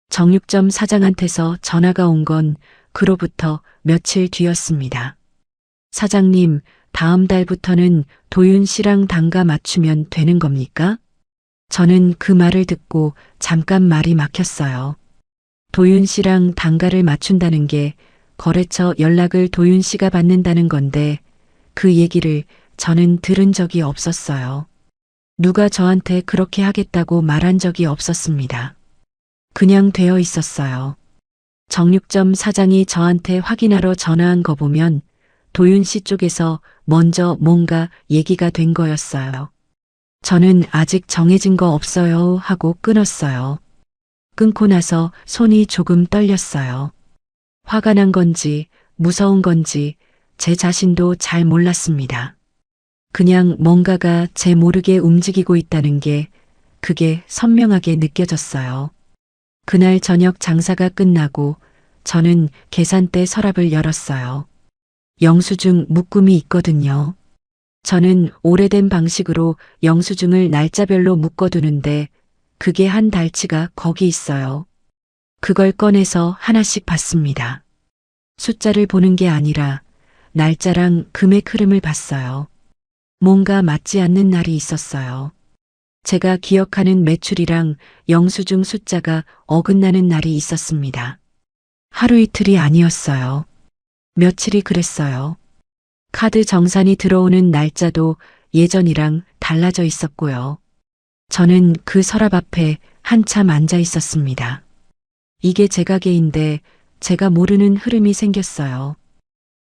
정육점 사장한테서 전화가 온 건 그로부터 며칠 뒤였습니다. 사장님, 다음 달부터는 도윤 씨랑 단가 맞추면 되는 겁니까? 저는 그 말을 듣고 잠깐 말이 막혔어요. 도윤 씨랑 단가를 맞춘다는 게 거래처 연락을 도윤 씨가 받는다는 건데 그 얘기를 저는 들은 적이 없었어요. 누가 저한테 그렇게 하겠다고 말한 적이 없었습니다. 그냥 되어 있었어요. 정육점 사장이 저한테 확인하러 전화한 거 보면 도윤 씨 쪽에서 먼저 뭔가 얘기가 된 거였어요. 저는 아직 정해진 거 없어요 하고 끊었어요. 끊고 나서 손이 조금 떨렸어요. 화가 난 건지 무서운 건지 제 자신도 잘 몰랐습니다. 그냥 뭔가가 제 모르게 움직이고 있다는 게 그게 선명하게 느껴졌어요. 그날 저녁 장사가 끝나고 저는 계산대 서랍을 열었어요. 영수증 묶음이 있거든요. 저는 오래된 방식으로 영수증을 날짜별로 묶어두는데 그게 한 달치가 거기 있어요. 그걸 꺼내서 하나씩 봤습니다. 숫자를 보는 게 아니라 날짜랑 금액 흐름을 봤어요. 뭔가 맞지 않는 날이 있었어요. 제가 기억하는 매출이랑 영수증 숫자가 어긋나는 날이 있었습니다. 하루 이틀이 아니었어요. 며칠이 그랬어요. 카드 정산이 들어오는 날짜도 예전이랑 달라져 있었고요. 저는 그 서랍 앞에 한참 앉아 있었습니다. 이게 제 가게인데 제가 모르는 흐름이 생겼어요.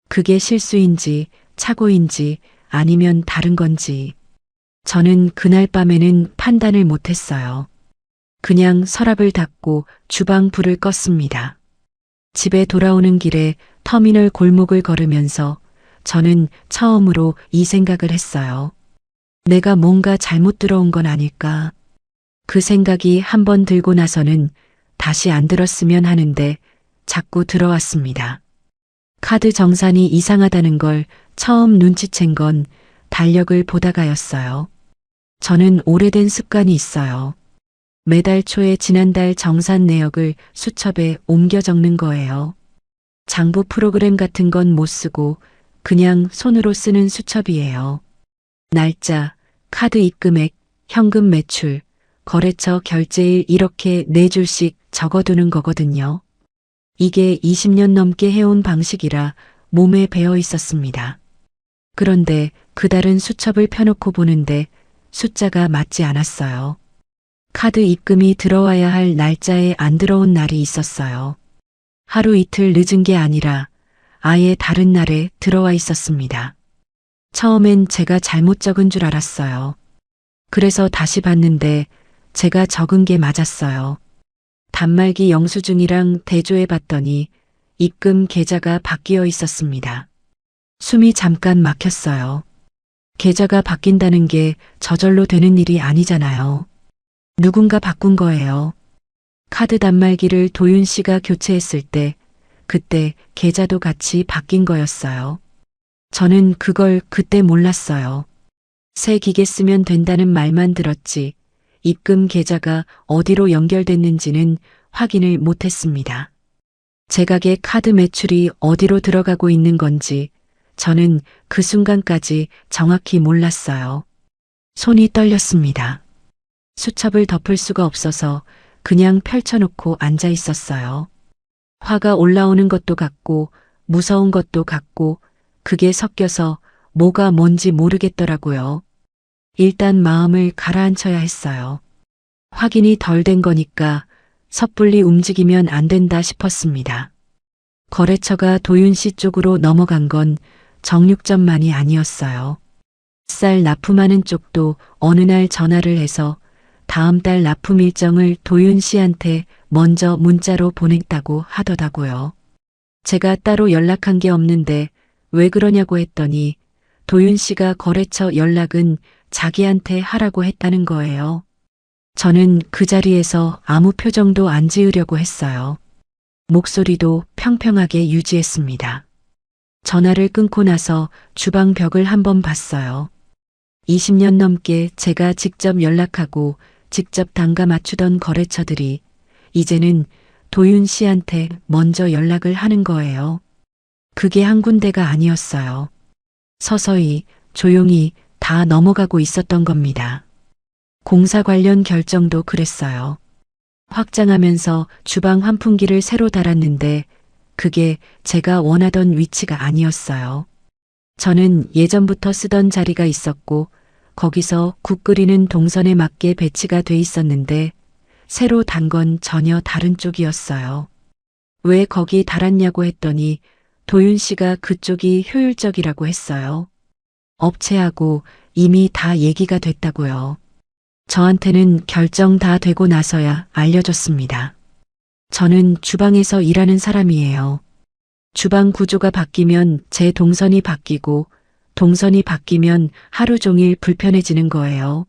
그게 실수인지 착오인지 아니면 다른 건지. 저는 그날 밤에는 판단을 못했어요. 그냥 서랍을 닫고 주방 불을 껐습니다. 집에 돌아오는 길에 터미널 골목을 걸으면서 저는 처음으로 이 생각을 했어요. 내가 뭔가 잘못 들어온 건 아닐까. 그 생각이 한번 들고 나서는 다시 안 들었으면 하는데 자꾸 들어왔습니다. 카드 정산이 이상하다는 걸 처음 눈치챈 건 달력을 보다가였어요. 저는 오래된 습관이 있어요. 매달 초에 지난달 정산 내역을 수첩에 옮겨 적는 거예요. 장부 프로그램 같은 건 못 쓰고 그냥 손으로 쓰는 수첩이에요. 날짜, 카드 입금액, 현금 매출, 거래처 결제일 이렇게 4줄씩 적어두는 거거든요. 이게 20년 넘게 해온 방식이라 몸에 배어 있었습니다. 그런데 그달은 수첩을 펴놓고 보는데 숫자가 맞지 않았어요. 카드 입금이 들어와야 할 날짜에 안 들어온 날이 있었어요. 하루 이틀 늦은 게 아니라 아예 다른 날에 들어와 있었습니다. 처음엔 제가 잘못 적은 줄 알았어요. 그래서 다시 봤는데 제가 적은 게 맞았어요. 단말기 영수증이랑 대조해 봤더니 입금 계좌가 바뀌어 있었습니다. 숨이 잠깐 막혔어요. 계좌가 바뀐다는 게 저절로 되는 일이 아니잖아요. 누군가 바꾼 거예요. 카드 단말기를 도윤 씨가 교체했을 때 그때 계좌도 같이 바뀐 거였어요. 저는 그걸 그때 몰랐어요. 새 기계 쓰면 된다는 말만 들었지 입금 계좌가 어디로 연결됐는지는 확인을 못했습니다. 제 가게 카드 매출이 어디로 들어가고 있는 건지 저는 그 순간까지 정확히 몰랐어요. 손이 떨렸습니다. 수첩을 덮을 수가 없어서 그냥 펼쳐놓고 앉아 있었어요. 화가 올라오는 것도 같고 무서운 것도 같고 그게 섞여서 뭐가 뭔지 모르겠더라고요. 일단 마음을 가라앉혀야 했어요. 확인이 덜 된 거니까 섣불리 움직이면 안 된다 싶었습니다. 거래처가 도윤 씨 쪽으로 넘어간 건 정육점만이 아니었어요. 쌀 납품하는 쪽도 어느 날 전화를 해서 다음 달 납품 일정을 도윤 씨한테 먼저 문자로 보냈다고 하더라고요. 제가 따로 연락한 게 없는데 왜 그러냐고 했더니 도윤 씨가 거래처 연락은 자기한테 하라고 했다는 거예요. 저는 그 자리에서 아무 표정도 안 지으려고 했어요. 목소리도 평평하게 유지했습니다. 전화를 끊고 나서 주방 벽을 한번 봤어요. 20년 넘게 제가 직접 연락하고 직접 단가 맞추던 거래처들이 이제는 도윤 씨한테 먼저 연락을 하는 거예요. 그게 한 군데가 아니었어요. 서서히 조용히 다 넘어가고 있었던 겁니다. 공사 관련 결정도 그랬어요. 확장하면서 주방 환풍기를 새로 달았는데 그게 제가 원하던 위치가 아니었어요. 저는 예전부터 쓰던 자리가 있었고 거기서 국 끓이는 동선에 맞게 배치가 돼 있었는데 새로 단 건 전혀 다른 쪽이었어요. 왜 거기 달았냐고 했더니 도윤 씨가 그쪽이 효율적이라고 했어요. 업체하고 이미 다 얘기가 됐다고요. 저한테는 결정 다 되고 나서야 알려줬습니다. 저는 주방에서 일하는 사람이에요. 주방 구조가 바뀌면 제 동선이 바뀌고 동선이 바뀌면 하루 종일 불편해지는 거예요.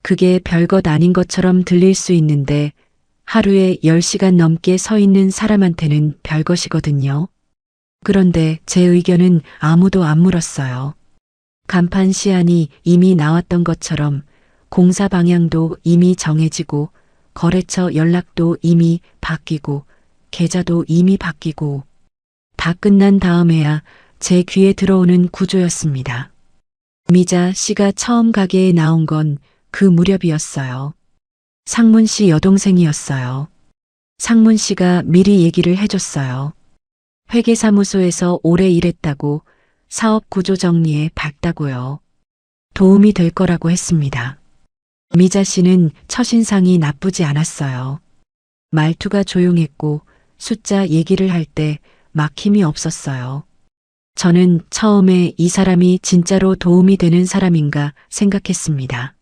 그게 별것 아닌 것처럼 들릴 수 있는데 하루에 10시간 넘게 서 있는 사람한테는 별것이거든요. 그런데 제 의견은 아무도 안 물었어요. 간판 시안이 이미 나왔던 것처럼 공사 방향도 이미 정해지고 거래처 연락도 이미 바뀌고 계좌도 이미 바뀌고 다 끝난 다음에야 제 귀에 들어오는 구조였습니다. 미자 씨가 처음 가게에 나온 건 그 무렵이었어요. 상문 씨 여동생이었어요. 상문 씨가 미리 얘기를 해줬어요. 회계사무소에서 오래 일했다고 사업 구조 정리에 밝다고요. 도움이 될 거라고 했습니다. 미자 씨는 첫인상이 나쁘지 않았어요. 말투가 조용했고 숫자 얘기를 할 때 막힘이 없었어요. 저는 처음에 이 사람이 진짜로 도움이 되는 사람인가 생각했습니다.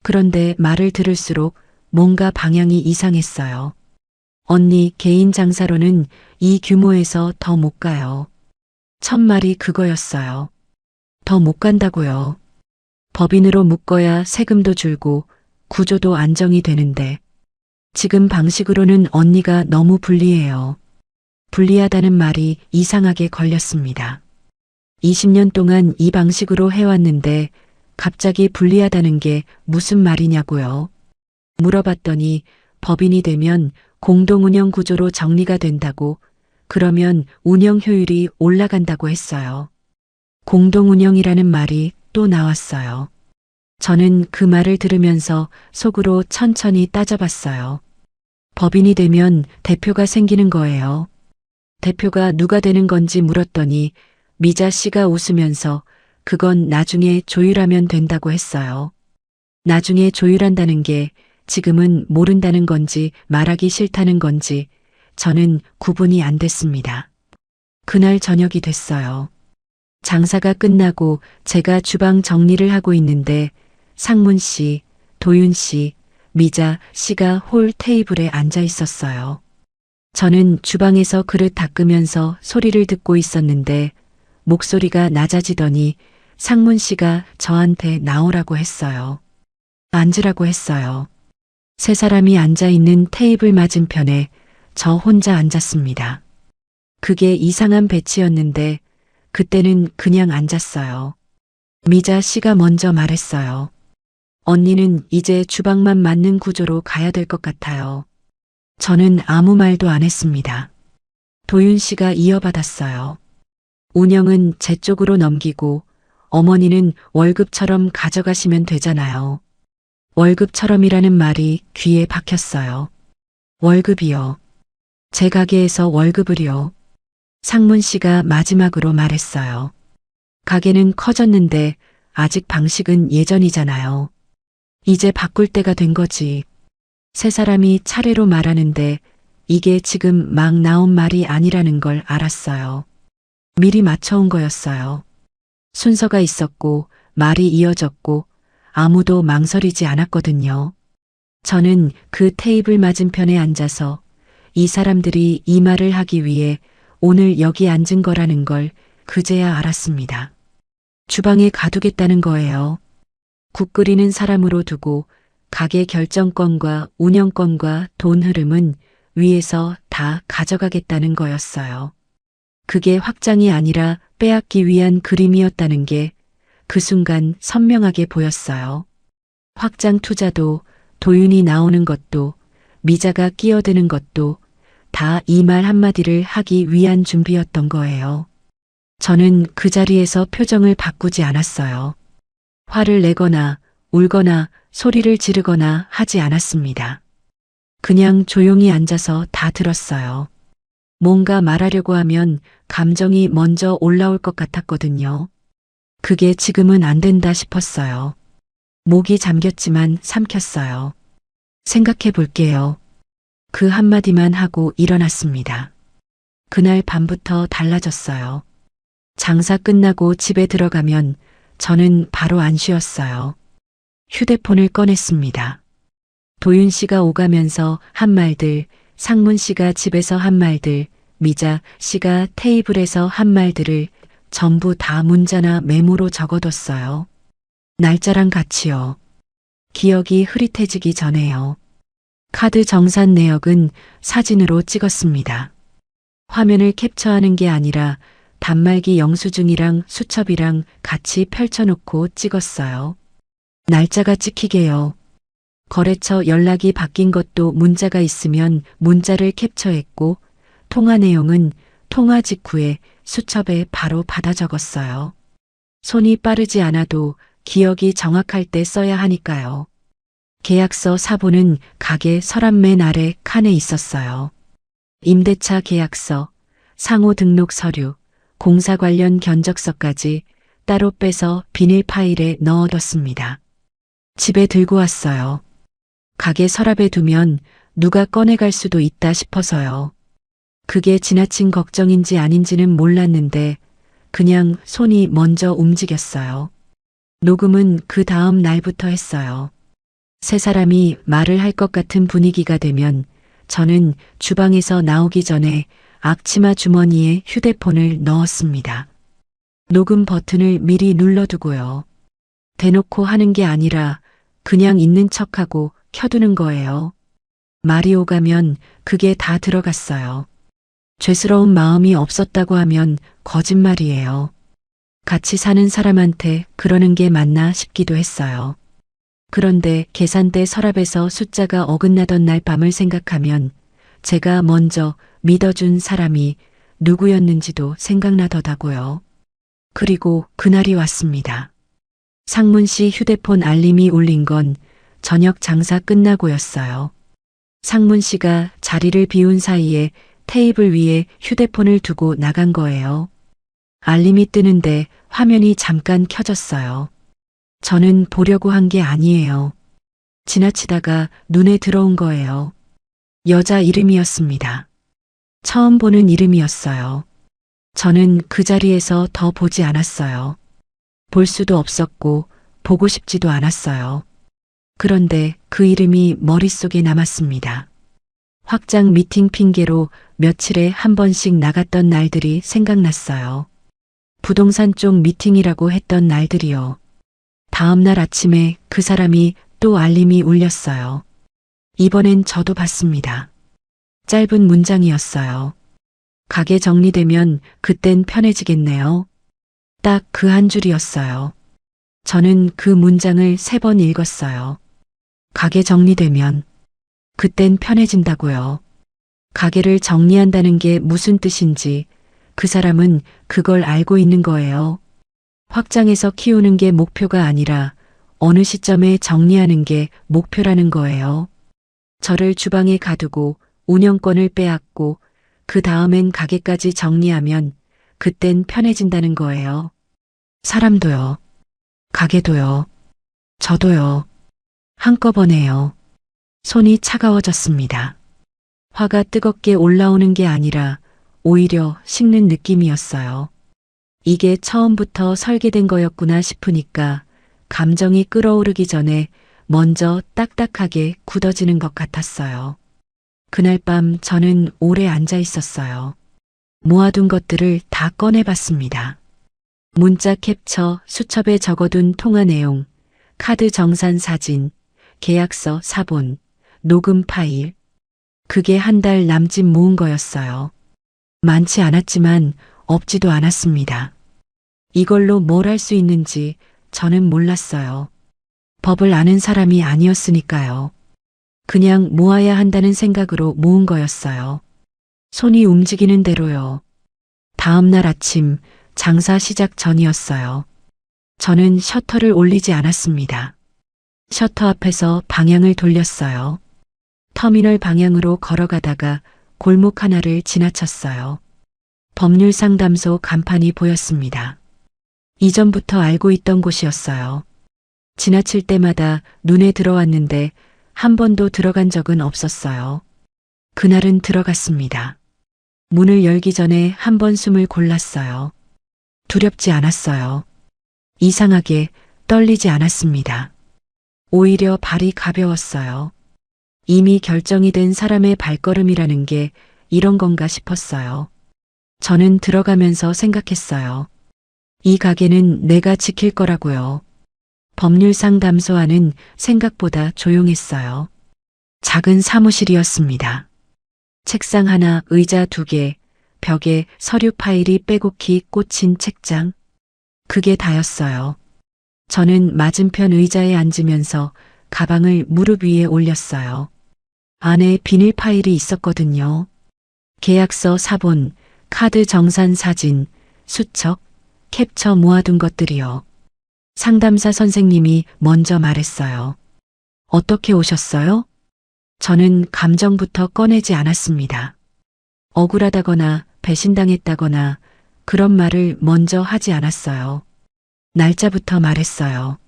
그런데 말을 들을수록 뭔가 방향이 이상했어요. 언니 개인 장사로는 이 규모에서 더 못 가요. 첫 말이 그거였어요. 더 못 간다고요. 법인으로 묶어야 세금도 줄고 구조도 안정이 되는데 지금 방식으로는 언니가 너무 불리해요. 불리하다는 말이 이상하게 걸렸습니다. 20년 동안 이 방식으로 해왔는데 갑자기 불리하다는 게 무슨 말이냐고요. 물어봤더니 법인이 되면 공동운영 구조로 정리가 된다고 그러면 운영 효율이 올라간다고 했어요. 공동운영이라는 말이 또 나왔어요. 저는 그 말을 들으면서 속으로 천천히 따져봤어요. 법인이 되면 대표가 생기는 거예요. 대표가 누가 되는 건지 물었더니 미자 씨가 웃으면서 그건 나중에 조율하면 된다고 했어요. 나중에 조율한다는 게 지금은 모른다는 건지 말하기 싫다는 건지 저는 구분이 안 됐습니다. 그날 저녁이 됐어요. 장사가 끝나고 제가 주방 정리를 하고 있는데 상문 씨, 도윤 씨, 미자 씨가 홀 테이블에 앉아 있었어요. 저는 주방에서 그릇 닦으면서 소리를 듣고 있었는데 목소리가 낮아지더니 상문 씨가 저한테 나오라고 했어요. 앉으라고 했어요. 세 사람이 앉아 있는 테이블 맞은편에 저 혼자 앉았습니다. 그게 이상한 배치였는데 그때는 그냥 앉았어요. 미자 씨가 먼저 말했어요. 언니는 이제 주방만 맞는 구조로 가야 될 것 같아요. 저는 아무 말도 안 했습니다. 도윤 씨가 이어받았어요. 운영은 제 쪽으로 넘기고 어머니는 월급처럼 가져가시면 되잖아요. 월급처럼이라는 말이 귀에 박혔어요. 월급이요. 제 가게에서 월급을요. 상문 씨가 마지막으로 말했어요. 가게는 커졌는데 아직 방식은 예전이잖아요. 이제 바꿀 때가 된 거지. 세 사람이 차례로 말하는데 이게 지금 막 나온 말이 아니라는 걸 알았어요. 미리 맞춰온 거였어요. 순서가 있었고 말이 이어졌고 아무도 망설이지 않았거든요. 저는 그 테이블 맞은편에 앉아서 이 사람들이 이 말을 하기 위해 오늘 여기 앉은 거라는 걸 그제야 알았습니다. 주방에 가두겠다는 거예요. 국 끓이는 사람으로 두고 가게 결정권과 운영권과 돈 흐름은 위에서 다 가져가겠다는 거였어요. 그게 확장이 아니라 빼앗기 위한 그림이었다는 게 그 순간 선명하게 보였어요. 확장 투자도 도윤이 나오는 것도 미자가 끼어드는 것도 다 이 말 한마디를 하기 위한 준비였던 거예요. 저는 그 자리에서 표정을 바꾸지 않았어요. 화를 내거나 울거나 소리를 지르거나 하지 않았습니다. 그냥 조용히 앉아서 다 들었어요. 뭔가 말하려고 하면 감정이 먼저 올라올 것 같았거든요. 그게 지금은 안 된다 싶었어요. 목이 잠겼지만 삼켰어요. 생각해 볼게요. 그 한마디만 하고 일어났습니다. 그날 밤부터 달라졌어요. 장사 끝나고 집에 들어가면 저는 바로 안 쉬었어요. 휴대폰을 꺼냈습니다. 도윤 씨가 오가면서 한 말들, 상문 씨가 집에서 한 말들, 미자 씨가 테이블에서 한 말들을 전부 다 문자나 메모로 적어뒀어요. 날짜랑 같이요. 기억이 흐릿해지기 전에요. 카드 정산 내역은 사진으로 찍었습니다. 화면을 캡처하는 게 아니라 단말기 영수증이랑 수첩이랑 같이 펼쳐놓고 찍었어요. 날짜가 찍히게요. 거래처 연락이 바뀐 것도 문자가 있으면 문자를 캡처했고 통화 내용은 통화 직후에 수첩에 바로 받아 적었어요. 손이 빠르지 않아도 기억이 정확할 때 써야 하니까요. 계약서 사본은 가게 서랍 맨 아래 칸에 있었어요. 임대차 계약서, 상호 등록 서류, 공사 관련 견적서까지 따로 빼서 비닐 파일에 넣어뒀습니다. 집에 들고 왔어요. 가게 서랍에 두면 누가 꺼내갈 수도 있다 싶어서요. 그게 지나친 걱정인지 아닌지는 몰랐는데 그냥 손이 먼저 움직였어요. 녹음은 그 다음 날부터 했어요. 세 사람이 말을 할 것 같은 분위기가 되면 저는 주방에서 나오기 전에 앞치마 주머니에 휴대폰을 넣었습니다. 녹음 버튼을 미리 눌러두고요. 대놓고 하는 게 아니라 그냥 있는 척하고 켜두는 거예요. 말이 오가면 그게 다 들어갔어요. 죄스러운 마음이 없었다고 하면 거짓말이에요. 같이 사는 사람한테 그러는 게 맞나 싶기도 했어요. 그런데 계산대 서랍에서 숫자가 어긋나던 날 밤을 생각하면 제가 먼저 믿어준 사람이 누구였는지도 생각나더라고요. 그리고 그날이 왔습니다. 상문 씨 휴대폰 알림이 울린 건 저녁 장사 끝나고였어요. 상문 씨가 자리를 비운 사이에 테이블 위에 휴대폰을 두고 나간 거예요. 알림이 뜨는데 화면이 잠깐 켜졌어요. 저는 보려고 한 게 아니에요. 지나치다가 눈에 들어온 거예요. 여자 이름이었습니다. 처음 보는 이름이었어요. 저는 그 자리에서 더 보지 않았어요. 볼 수도 없었고 보고 싶지도 않았어요. 그런데 그 이름이 머릿속에 남았습니다. 확장 미팅 핑계로 며칠에 한 번씩 나갔던 날들이 생각났어요. 부동산 쪽 미팅이라고 했던 날들이요. 다음 날 아침에 그 사람이 또 알림이 울렸어요. 이번엔 저도 봤습니다. 짧은 문장이었어요. 가게 정리되면 그땐 편해지겠네요. 딱 그 한 줄이었어요. 저는 그 문장을 3번 읽었어요. 가게 정리되면 그땐 편해진다고요. 가게를 정리한다는 게 무슨 뜻인지 그 사람은 그걸 알고 있는 거예요. 확장해서 키우는 게 목표가 아니라 어느 시점에 정리하는 게 목표라는 거예요. 저를 주방에 가두고 운영권을 빼앗고 그 다음엔 가게까지 정리하면 그땐 편해진다는 거예요. 사람도요. 가게도요. 저도요. 한꺼번에요. 손이 차가워졌습니다. 화가 뜨겁게 올라오는 게 아니라 오히려 식는 느낌이었어요. 이게 처음부터 설계된 거였구나 싶으니까 감정이 끓어오르기 전에 먼저 딱딱하게 굳어지는 것 같았어요. 그날 밤 저는 오래 앉아 있었어요. 모아둔 것들을 다 꺼내봤습니다. 문자 캡처, 수첩에 적어둔 통화 내용, 카드 정산 사진, 계약서 사본, 녹음 파일. 그게 한 달 남짓 모은 거였어요. 많지 않았지만 없지도 않았습니다. 이걸로 뭘 할 수 있는지 저는 몰랐어요. 법을 아는 사람이 아니었으니까요. 그냥 모아야 한다는 생각으로 모은 거였어요. 손이 움직이는 대로요. 다음 날 아침 장사 시작 전이었어요. 저는 셔터를 올리지 않았습니다. 셔터 앞에서 방향을 돌렸어요. 터미널 방향으로 걸어가다가 골목 하나를 지나쳤어요. 법률상담소 간판이 보였습니다. 이전부터 알고 있던 곳이었어요. 지나칠 때마다 눈에 들어왔는데 한 번도 들어간 적은 없었어요. 그날은 들어갔습니다. 문을 열기 전에 한 번 숨을 골랐어요. 두렵지 않았어요. 이상하게 떨리지 않았습니다. 오히려 발이 가벼웠어요. 이미 결정이 된 사람의 발걸음이라는 게 이런 건가 싶었어요. 저는 들어가면서 생각했어요. 이 가게는 내가 지킬 거라고요. 법률 상담소와는 생각보다 조용했어요. 작은 사무실이었습니다. 책상 하나, 의자 2개, 벽에 서류 파일이 빼곡히 꽂힌 책장. 그게 다였어요. 저는 맞은편 의자에 앉으면서 가방을 무릎 위에 올렸어요. 안에 비닐 파일이 있었거든요. 계약서 사본, 카드 정산 사진, 수첩, 캡처 모아둔 것들이요. 상담사 선생님이 먼저 말했어요. 어떻게 오셨어요? 저는 감정부터 꺼내지 않았습니다. 억울하다거나 배신당했다거나 그런 말을 먼저 하지 않았어요. 날짜부터 말했어요.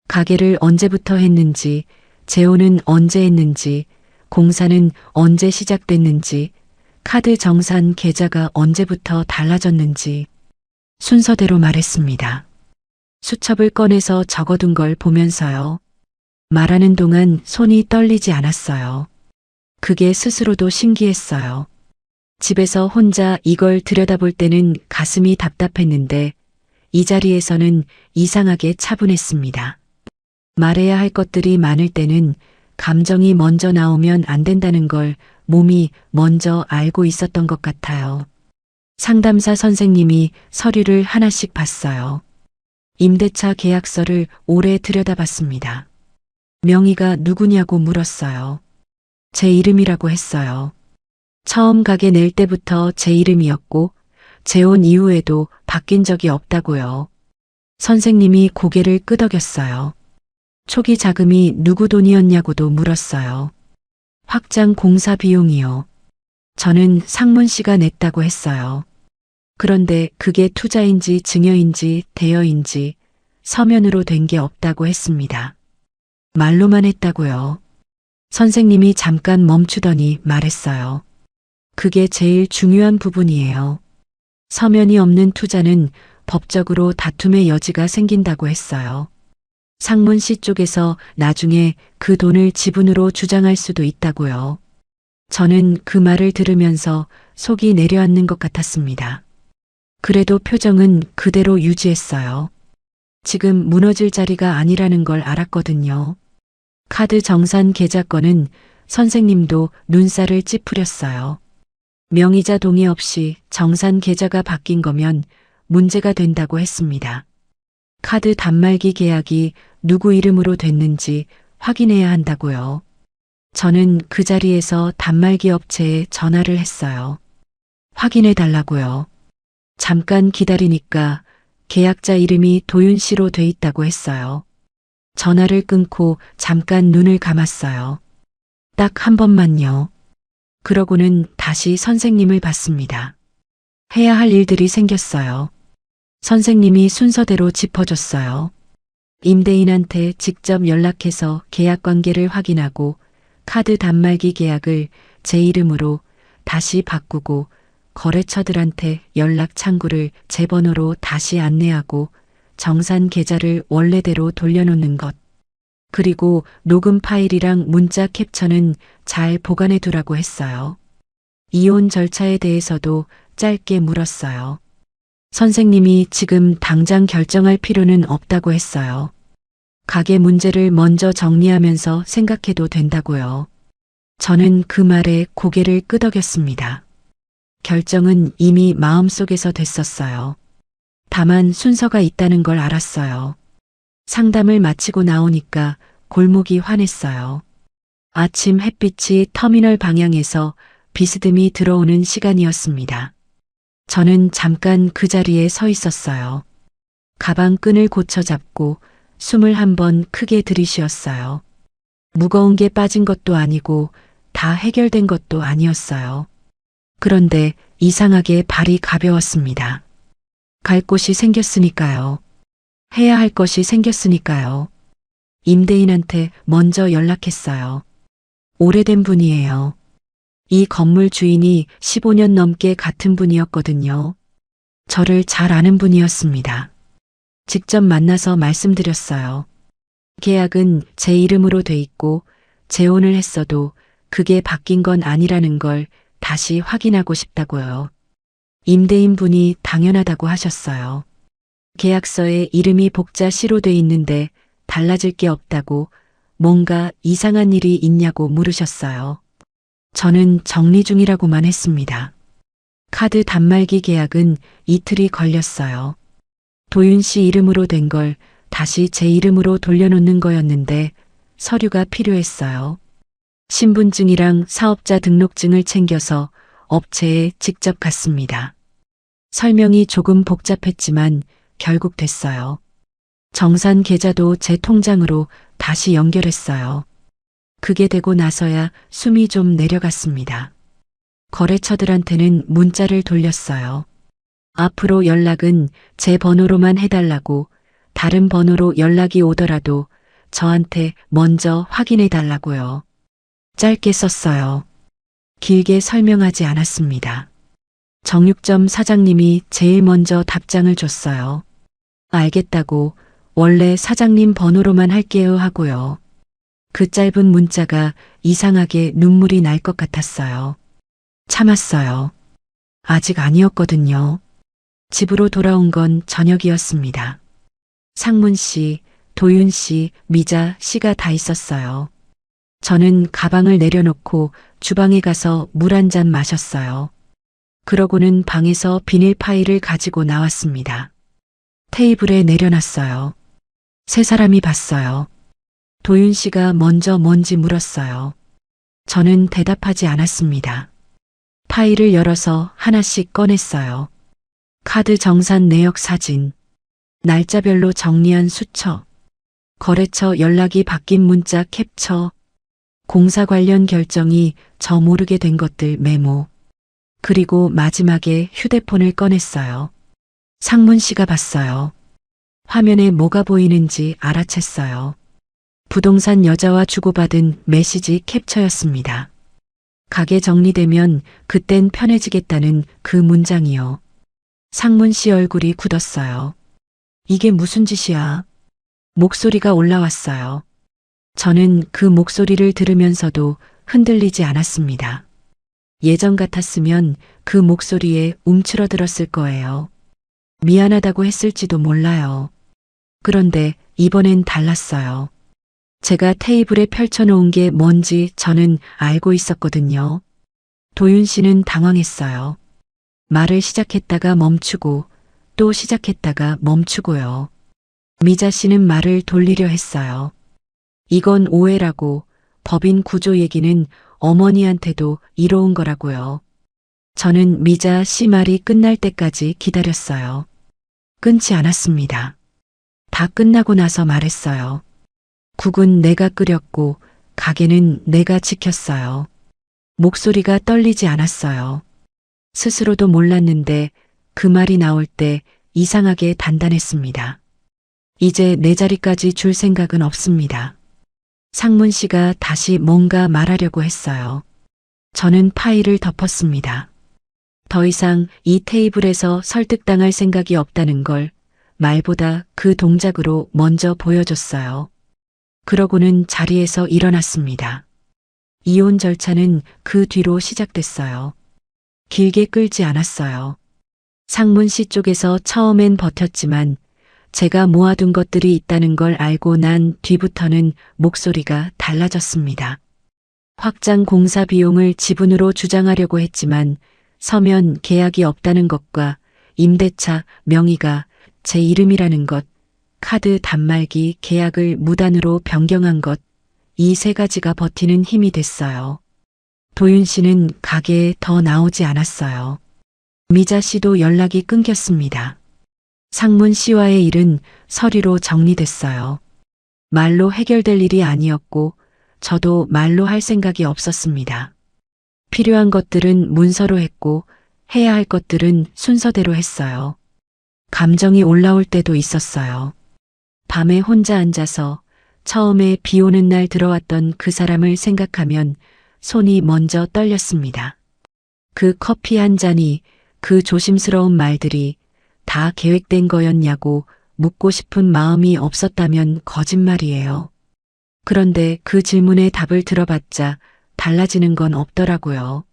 가게를 언제부터 했는지, 재혼은 언제 했는지, 공사는 언제 시작됐는지, 카드 정산 계좌가 언제부터 달라졌는지 순서대로 말했습니다. 수첩을 꺼내서 적어둔 걸 보면서요. 말하는 동안 손이 떨리지 않았어요. 그게 스스로도 신기했어요. 집에서 혼자 이걸 들여다볼 때는 가슴이 답답했는데 이 자리에서는 이상하게 차분했습니다. 말해야 할 것들이 많을 때는 감정이 먼저 나오면 안 된다는 걸 몸이 먼저 알고 있었던 것 같아요. 상담사 선생님이 서류를 하나씩 봤어요. 임대차 계약서를 오래 들여다봤습니다. 명의가 누구냐고 물었어요. 제 이름이라고 했어요. 처음 가게 낼 때부터 제 이름이었고 재혼 이후에도 바뀐 적이 없다고요. 선생님이 고개를 끄덕였어요. 초기 자금이 누구 돈이었냐고도 물었어요. 확장 공사 비용이요. 저는 상문 씨가 냈다고 했어요. 그런데 그게 투자인지 증여인지 대여인지 서면으로 된 게 없다고 했습니다. 말로만 했다고요. 선생님이 잠깐 멈추더니 말했어요. 그게 제일 중요한 부분이에요. 서면이 없는 투자는 법적으로 다툼의 여지가 생긴다고 했어요. 상문 씨 쪽에서 나중에 그 돈을 지분으로 주장할 수도 있다고요. 저는 그 말을 들으면서 속이 내려앉는 것 같았습니다. 그래도 표정은 그대로 유지했어요. 지금 무너질 자리가 아니라는 걸 알았거든요. 카드 정산 계좌 건은 선생님도 눈살을 찌푸렸어요. 명의자 동의 없이 정산 계좌가 바뀐 거면 문제가 된다고 했습니다. 카드 단말기 계약이 누구 이름으로 됐는지 확인해야 한다고요. 저는 그 자리에서 단말기 업체에 전화를 했어요. 확인해 달라고요. 잠깐 기다리니까 계약자 이름이 도윤 씨로 돼 있다고 했어요. 전화를 끊고 잠깐 눈을 감았어요. 딱 한 번만요. 그러고는 다시 선생님을 봤습니다. 해야 할 일들이 생겼어요. 선생님이 순서대로 짚어줬어요. 임대인한테 직접 연락해서 계약 관계를 확인하고 카드 단말기 계약을 제 이름으로 다시 바꾸고 거래처들한테 연락 창구를 제 번호로 다시 안내하고 정산 계좌를 원래대로 돌려놓는 것. 그리고 녹음 파일이랑 문자 캡처는 잘 보관해 두라고 했어요. 이혼 절차에 대해서도 짧게 물었어요. 선생님이 지금 당장 결정할 필요는 없다고 했어요. 가게 문제를 먼저 정리하면서 생각해도 된다고요. 저는 그 말에 고개를 끄덕였습니다. 결정은 이미 마음속에서 됐었어요. 다만 순서가 있다는 걸 알았어요. 상담을 마치고 나오니까 골목이 환했어요. 아침 햇빛이 터미널 방향에서 비스듬히 들어오는 시간이었습니다. 저는 잠깐 그 자리에 서 있었어요. 가방 끈을 고쳐 잡고 숨을 한 번 크게 들이쉬었어요. 무거운 게 빠진 것도 아니고 다 해결된 것도 아니었어요. 그런데 이상하게 발이 가벼웠습니다. 갈 곳이 생겼으니까요. 해야 할 것이 생겼으니까요. 임대인한테 먼저 연락했어요. 오래된 분이에요. 이 건물 주인이 15년 넘게 같은 분이었거든요. 저를 잘 아는 분이었습니다. 직접 만나서 말씀드렸어요. 계약은 제 이름으로 돼 있고 재혼을 했어도 그게 바뀐 건 아니라는 걸 다시 확인하고 싶다고요. 임대인 분이 당연하다고 하셨어요. 계약서에 이름이 복자씨로 돼 있는데 달라질 게 없다고 뭔가 이상한 일이 있냐고 물으셨어요. 저는 정리 중이라고만 했습니다. 카드 단말기 계약은 이틀이 걸렸어요. 도윤 씨 이름으로 된 걸 다시 제 이름으로 돌려놓는 거였는데 서류가 필요했어요. 신분증이랑 사업자 등록증을 챙겨서 업체에 직접 갔습니다. 설명이 조금 복잡했지만 결국 됐어요. 정산 계좌도 제 통장으로 다시 연결했어요. 그게 되고 나서야 숨이 좀 내려갔습니다. 거래처들한테는 문자를 돌렸어요. 앞으로 연락은 제 번호로만 해달라고, 다른 번호로 연락이 오더라도 저한테 먼저 확인해 달라고요. 짧게 썼어요. 길게 설명하지 않았습니다. 정육점 사장님이 제일 먼저 답장을 줬어요. 알겠다고, 원래 사장님 번호로만 할게요 하고요. 그 짧은 문자가 이상하게 눈물이 날 것 같았어요. 참았어요. 아직 아니었거든요. 집으로 돌아온 건 저녁이었습니다. 상문 씨, 도윤 씨, 미자 씨가 다 있었어요. 저는 가방을 내려놓고 주방에 가서 물 한 잔 마셨어요. 그러고는 방에서 비닐 파일을 가지고 나왔습니다. 테이블에 내려놨어요. 세 사람이 봤어요. 도윤 씨가 먼저 뭔지 물었어요. 저는 대답하지 않았습니다. 파일을 열어서 하나씩 꺼냈어요. 카드 정산 내역 사진, 날짜별로 정리한 수처, 거래처 연락이 바뀐 문자 캡처, 공사 관련 결정이 저 모르게 된 것들 메모, 그리고 마지막에 휴대폰을 꺼냈어요. 상문 씨가 봤어요. 화면에 뭐가 보이는지 알아챘어요. 부동산 여자와 주고받은 메시지 캡처였습니다. 가게 정리되면 그땐 편해지겠다는 그 문장이요. 상문 씨 얼굴이 굳었어요. 이게 무슨 짓이야? 목소리가 올라왔어요. 저는 그 목소리를 들으면서도 흔들리지 않았습니다. 예전 같았으면 그 목소리에 움츠러들었을 거예요. 미안하다고 했을지도 몰라요. 그런데 이번엔 달랐어요. 제가 테이블에 펼쳐놓은 게 뭔지 저는 알고 있었거든요. 도윤 씨는 당황했어요. 말을 시작했다가 멈추고 또 시작했다가 멈추고요. 미자 씨는 말을 돌리려 했어요. 이건 오해라고, 법인 구조 얘기는 어머니한테도 이로운 거라고요. 저는 미자 씨 말이 끝날 때까지 기다렸어요. 끊지 않았습니다. 다 끝나고 나서 말했어요. 국은 내가 끓였고 가게는 내가 지켰어요. 목소리가 떨리지 않았어요. 스스로도 몰랐는데 그 말이 나올 때 이상하게 단단했습니다. 이제 내 자리까지 줄 생각은 없습니다. 상문 씨가 다시 뭔가 말하려고 했어요. 저는 파일을 덮었습니다. 더 이상 이 테이블에서 설득당할 생각이 없다는 걸 말보다 그 동작으로 먼저 보여줬어요. 그러고는 자리에서 일어났습니다. 이혼 절차는 그 뒤로 시작됐어요. 길게 끌지 않았어요. 상문 씨 쪽에서 처음엔 버텼지만 제가 모아둔 것들이 있다는 걸 알고 난 뒤부터는 목소리가 달라졌습니다. 확장 공사 비용을 지분으로 주장하려고 했지만 서면 계약이 없다는 것과 임대차 명의가 제 이름이라는 것, 카드 단말기 계약을 무단으로 변경한 것, 이 세 가지가 버티는 힘이 됐어요. 도윤 씨는 가게에 더 나오지 않았어요. 미자 씨도 연락이 끊겼습니다. 상문 씨와의 일은 서류로 정리됐어요. 말로 해결될 일이 아니었고 저도 말로 할 생각이 없었습니다. 필요한 것들은 문서로 했고 해야 할 것들은 순서대로 했어요. 감정이 올라올 때도 있었어요. 밤에 혼자 앉아서 처음에 비 오는 날 들어왔던 그 사람을 생각하면 손이 먼저 떨렸습니다. 그 커피 한 잔이, 그 조심스러운 말들이 다 계획된 거였냐고 묻고 싶은 마음이 없었다면 거짓말이에요. 그런데 그 질문에 답을 들어봤자 달라지는 건 없더라고요.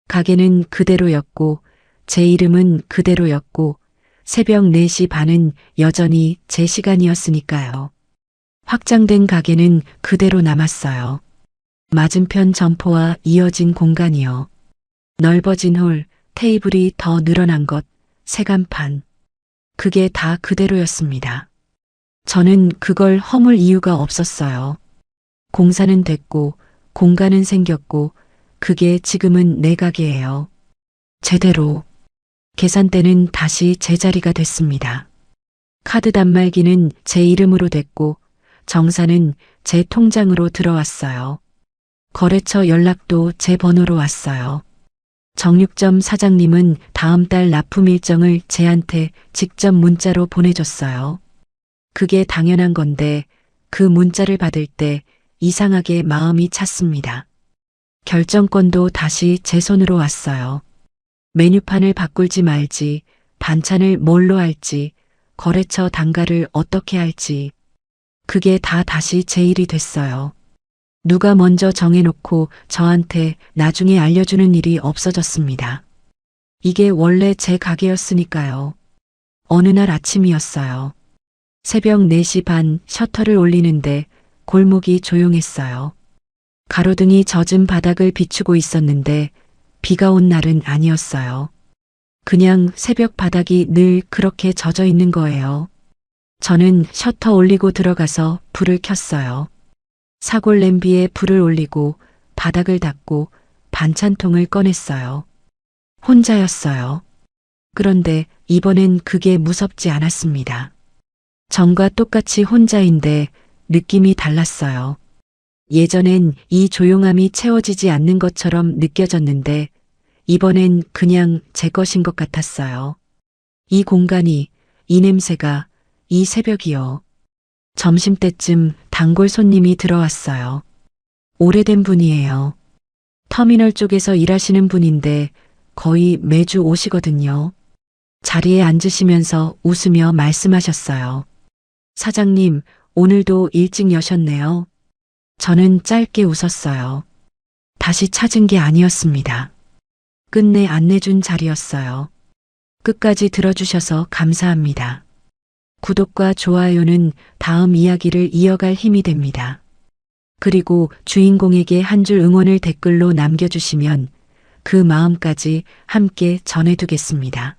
가게는 그대로였고, 제 이름은 그대로였고, 새벽 4시 반은 여전히 제 시간이었으니까요. 확장된 가게는 그대로 남았어요. 맞은편 점포와 이어진 공간이요. 넓어진 홀, 테이블이 더 늘어난 것, 새간판. 그게 다 그대로였습니다. 저는 그걸 허물 이유가 없었어요. 공사는 됐고, 공간은 생겼고, 그게 지금은 내 가게예요. 제대로. 계산대는 다시 제자리가 됐습니다. 카드 단말기는 제 이름으로 됐고, 정산은 제 통장으로 들어왔어요. 거래처 연락도 제 번호로 왔어요. 정육점 사장님은 다음 달 납품 일정을 제한테 직접 문자로 보내줬어요. 그게 당연한 건데 그 문자를 받을 때 이상하게 마음이 찼습니다. 결정권도 다시 제 손으로 왔어요. 메뉴판을 바꿀지 말지, 반찬을 뭘로 할지, 거래처 단가를 어떻게 할지. 그게 다 다시 제 일이 됐어요. 누가 먼저 정해놓고 저한테 나중에 알려주는 일이 없어졌습니다. 이게 원래 제 가게였으니까요. 어느 날 아침이었어요. 새벽 4시 반 셔터를 올리는데 골목이 조용했어요. 가로등이 젖은 바닥을 비추고 있었는데 비가 온 날은 아니었어요. 그냥 새벽 바닥이 늘 그렇게 젖어 있는 거예요. 저는 셔터 올리고 들어가서 불을 켰어요. 사골 냄비에 불을 올리고 바닥을 닦고 반찬통을 꺼냈어요. 혼자였어요. 그런데 이번엔 그게 무섭지 않았습니다. 전과 똑같이 혼자인데 느낌이 달랐어요. 예전엔 이 조용함이 채워지지 않는 것처럼 느껴졌는데 이번엔 그냥 제 것인 것 같았어요. 이 공간이, 이 냄새가, 이 새벽이요. 점심때쯤 단골 손님이 들어왔어요. 오래된 분이에요. 터미널 쪽에서 일하시는 분인데 거의 매주 오시거든요. 자리에 앉으시면서 웃으며 말씀하셨어요. 사장님, 오늘도 일찍 여셨네요. 저는 짧게 웃었어요. 다시 찾은 게 아니었습니다. 끝내 안내준 자리였어요. 끝까지 들어주셔서 감사합니다. 구독과 좋아요는 다음 이야기를 이어갈 힘이 됩니다. 그리고 주인공에게 한 줄 응원을 댓글로 남겨주시면 그 마음까지 함께 전해두겠습니다.